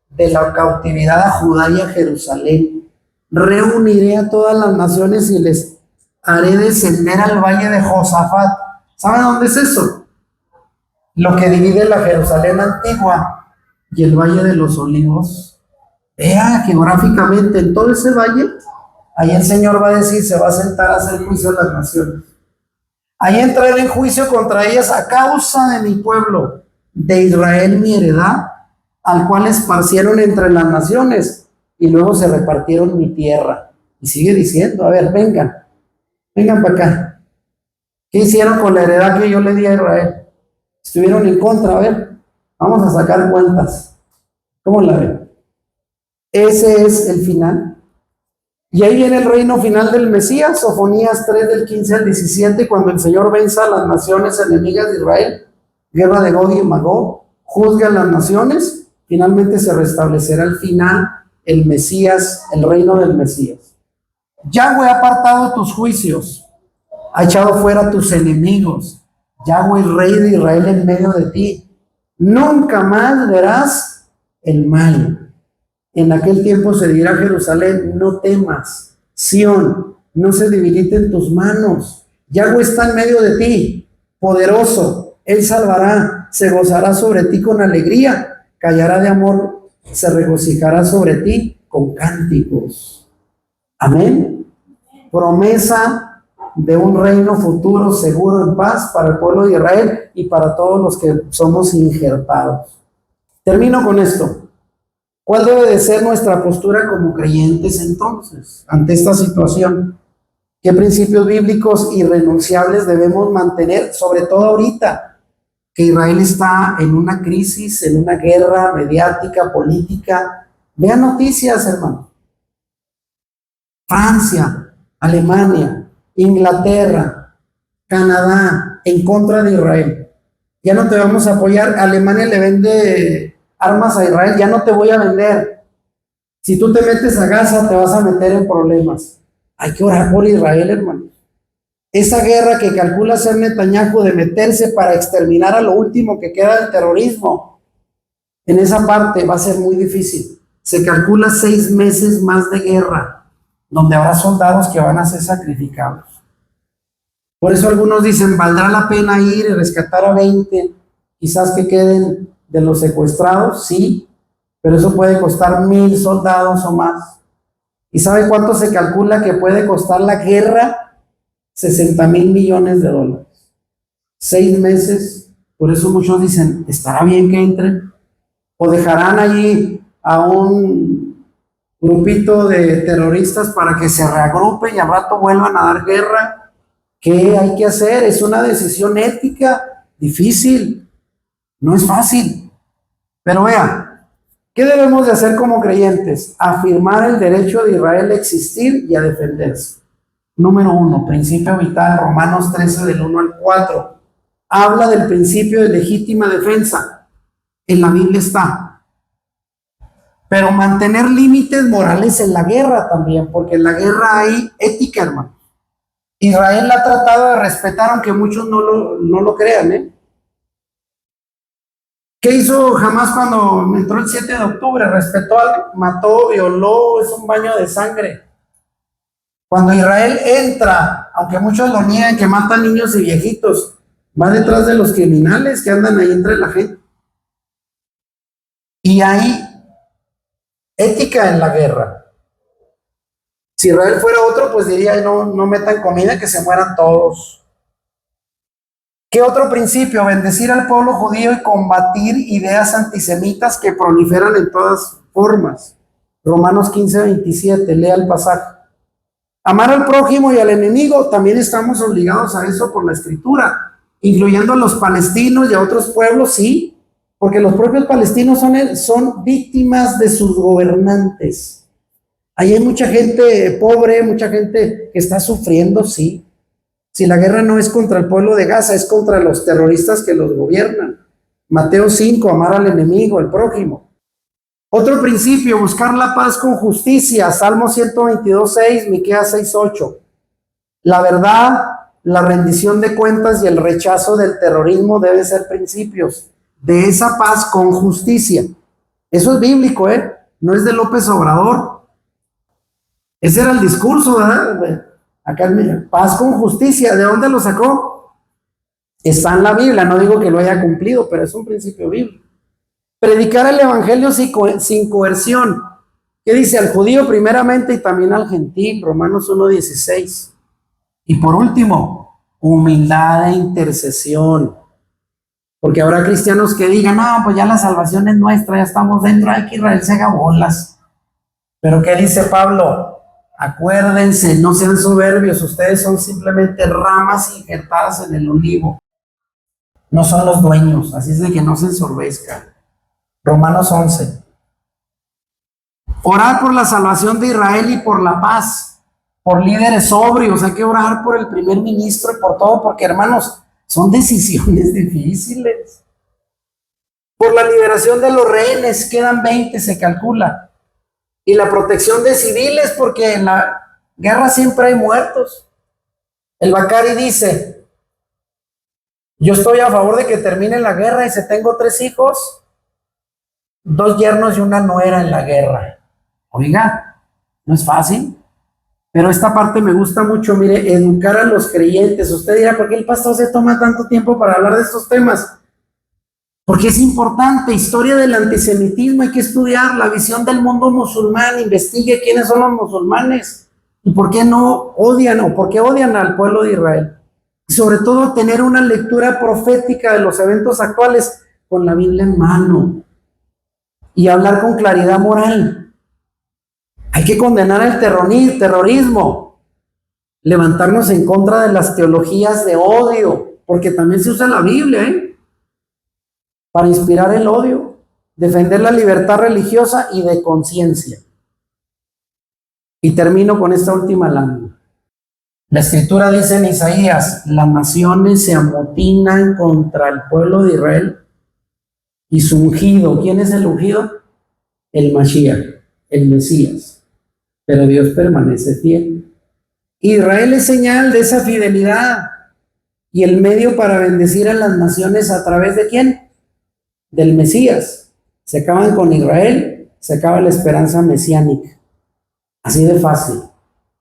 de la cautividad a Judá y a Jerusalén, reuniré a todas las naciones y les haré descender al valle de Josafat. ¿Saben dónde es eso? Lo que divide la Jerusalén antigua y el valle de los olivos. Vea geográficamente en todo ese valle, ahí el Señor va a decir, se va a sentar a hacer juicio a las naciones. Ahí entraré en juicio contra ellas a causa de mi pueblo, de Israel mi heredad, al cual esparcieron entre las naciones y luego se repartieron mi tierra. Y sigue diciendo, a ver, vengan para acá. ¿Qué hicieron con la heredad que yo le di a Israel? Estuvieron en contra, a ver, vamos a sacar cuentas. ¿Cómo la ven? Ese es el final. Y ahí viene el reino final del Mesías, Sofonías 3 del 15 al 17, cuando el Señor venza a las naciones enemigas de Israel, guerra de Gog y Magog, juzga a las naciones, finalmente se restablecerá al final el Mesías, el reino del Mesías. Yahweh ha apartado tus juicios, ha echado fuera tus enemigos, Yahweh, Rey de Israel, en medio de ti. Nunca más verás el mal. En aquel tiempo se dirá a Jerusalén, no temas. Sión, no se debiliten tus manos. Yahweh está en medio de ti, poderoso. Él salvará, se gozará sobre ti con alegría, callará de amor, se regocijará sobre ti con cánticos. Amén. Promesa de un reino futuro seguro en paz para el pueblo de Israel y para todos los que somos injertados. Termino con esto. ¿Cuál debe de ser nuestra postura como creyentes entonces ante esta situación? ¿Qué principios bíblicos irrenunciables debemos mantener, sobre todo ahorita, que Israel está en una crisis, en una guerra mediática, política? Vean noticias, hermano. Francia, Alemania, Inglaterra, Canadá, en contra de Israel. Ya no te vamos a apoyar. Alemania le vende armas a Israel, ya no te voy a vender. Si tú te metes a Gaza, te vas a meter en problemas. Hay que orar por Israel, hermano. Esa guerra que calcula hacer Netanyahu de meterse para exterminar a lo último que queda del terrorismo, en esa parte va a ser muy difícil. Se calcula 6 meses más de guerra, donde habrá soldados que van a ser sacrificados. Por eso algunos dicen, ¿valdrá la pena ir y rescatar a 20, quizás que queden de los secuestrados? Sí, pero eso puede costar 1,000 soldados o más. ¿Y sabe cuánto se calcula que puede costar la guerra? 60,000 millones de dólares. 6 meses, por eso muchos dicen, ¿estará bien que entren? ¿O dejarán allí a un grupito de terroristas para que se reagrupen y al rato vuelvan a dar guerra? ¿Qué hay que hacer? Es una decisión ética difícil, no es fácil. Pero vea, ¿qué debemos de hacer como creyentes? Afirmar el derecho de Israel a existir y a defenderse. Número 1, principio vital, Romanos 13 del 1 al 4. Habla del principio de legítima defensa. En la Biblia está. Pero mantener límites morales en la guerra también, porque en la guerra hay ética, hermano. Israel la ha tratado de respetar, aunque muchos no lo crean, ¿eh? ¿Qué hizo Hamás cuando entró el 7 de octubre? Respetó, mató, violó, es un baño de sangre. Cuando Israel entra, aunque muchos lo niegan, que matan niños y viejitos, va detrás de los criminales que andan ahí entre la gente. Y hay ética en la guerra. Si Israel fuera otro, pues diría, no metan comida, que se mueran todos. ¿Qué otro principio? Bendecir al pueblo judío y combatir ideas antisemitas que proliferan en todas formas. Romanos 15, 27, lea el pasaje. Amar al prójimo y al enemigo, también estamos obligados a eso por la Escritura, incluyendo a los palestinos y a otros pueblos, sí, porque los propios palestinos son víctimas de sus gobernantes. Ahí hay mucha gente pobre, mucha gente que está sufriendo, sí. Si la guerra no es contra el pueblo de Gaza, es contra los terroristas que los gobiernan. Mateo 5, amar al enemigo, al prójimo. Otro principio, buscar la paz con justicia. Salmo 122, 6, Miqueas 6, 8. La verdad, la rendición de cuentas y el rechazo del terrorismo deben ser principios de esa paz con justicia. Eso es bíblico, no es de López Obrador. Ese era el discurso, ¿verdad? Acá paz con justicia. ¿De dónde lo sacó? Está en la Biblia. No digo que lo haya cumplido, pero es un principio bíblico. Predicar el evangelio sin coerción. ¿Qué dice? Al judío primeramente y también al gentil. Romanos 1:16. Y por último, humildad e intercesión. Porque habrá cristianos que digan, no, pues ya la salvación es nuestra, ya estamos dentro, hay que Israel se haga bolas. Pero ¿qué dice Pablo? Acuérdense, no sean soberbios, ustedes son simplemente ramas injertadas en el olivo. No son los dueños, así es de que no se ensorbezcan. Romanos 11. Orar por la salvación de Israel y por la paz, por líderes sobrios, hay que orar por el primer ministro y por todo, porque hermanos, son decisiones difíciles. Por la liberación de los rehenes, quedan 20, se calcula. Y la protección de civiles, porque en la guerra siempre hay muertos. El Bacari dice, yo estoy a favor de que termine la guerra y si tengo 3 hijos, 2 yernos y una nuera en la guerra. Oiga, no es fácil, pero esta parte me gusta mucho, mire, educar a los creyentes. Usted dirá, ¿por qué el pastor se toma tanto tiempo para hablar de estos temas? Porque es importante, historia del antisemitismo, hay que estudiar la visión del mundo musulmán, investigue quiénes son los musulmanes y por qué no odian o por qué odian al pueblo de Israel. Y sobre todo tener una lectura profética de los eventos actuales con la Biblia en mano y hablar con claridad moral. Hay que condenar el terrorismo, levantarnos en contra de las teologías de odio, porque también se usa la Biblia, para inspirar el odio, defender la libertad religiosa y de conciencia. Y termino con esta última lámina. La escritura dice en Isaías, las naciones se amotinan contra el pueblo de Israel y su ungido. ¿Quién es el ungido? El Mashiach, el Mesías. Pero Dios permanece fiel. Israel es señal de esa fidelidad y el medio para bendecir a las naciones a través de ¿quién? Del Mesías. Se acaban con Israel, se acaba la esperanza mesiánica. Así de fácil.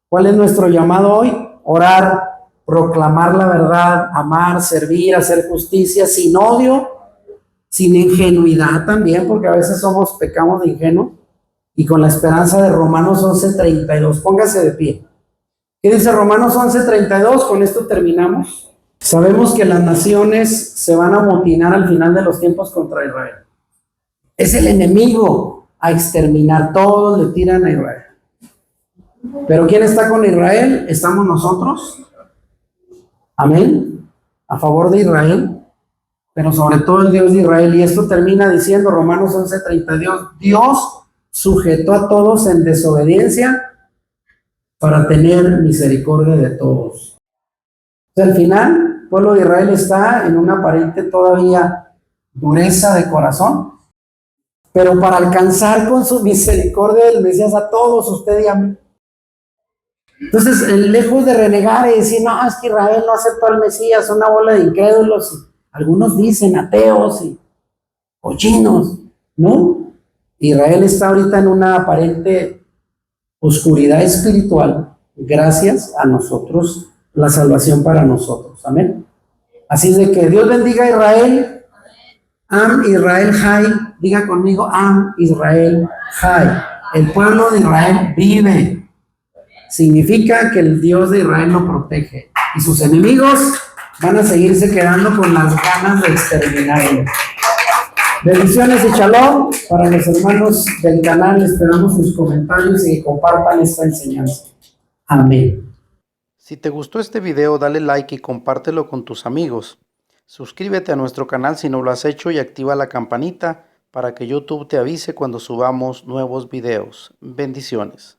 ¿Cuál es nuestro llamado hoy? Orar, proclamar la verdad, amar, servir, hacer justicia, sin odio, sin ingenuidad también, porque a veces pecamos de ingenuo, y con la esperanza de Romanos 11:32. Póngase de pie. ¿Qué dice Romanos 11:32? Con esto terminamos. Sabemos que las naciones se van a amotinar al final de los tiempos contra Israel. Es el enemigo a exterminar. Todos le tiran a Israel. Pero ¿quién está con Israel? ¿Estamos nosotros? Amén. A favor de Israel, pero sobre todo el Dios de Israel. Y esto termina diciendo Romanos 11:32. Dios sujetó a todos en desobediencia para tener misericordia de todos. O sea, al final, el pueblo de Israel está en una aparente todavía dureza de corazón, pero para alcanzar con su misericordia del Mesías a todos, usted y a mí. Entonces, lejos de renegar y decir, no, es que Israel no aceptó al Mesías, una bola de incrédulos, algunos dicen ateos y cochinos, ¿no? Israel está ahorita en una aparente oscuridad espiritual, gracias a nosotros, la salvación para nosotros, amén. Así de que Dios bendiga a Israel, Am Israel Jai, diga conmigo, Am Israel Jai, el pueblo de Israel vive. Significa que el Dios de Israel lo protege y sus enemigos van a seguirse quedando con las ganas de exterminarlo. Bendiciones y shalom para los hermanos del canal. Esperamos sus comentarios y que compartan esta enseñanza. Amén. Si te gustó este video, dale like y compártelo con tus amigos. Suscríbete a nuestro canal si no lo has hecho y activa la campanita para que YouTube te avise cuando subamos nuevos videos. Bendiciones.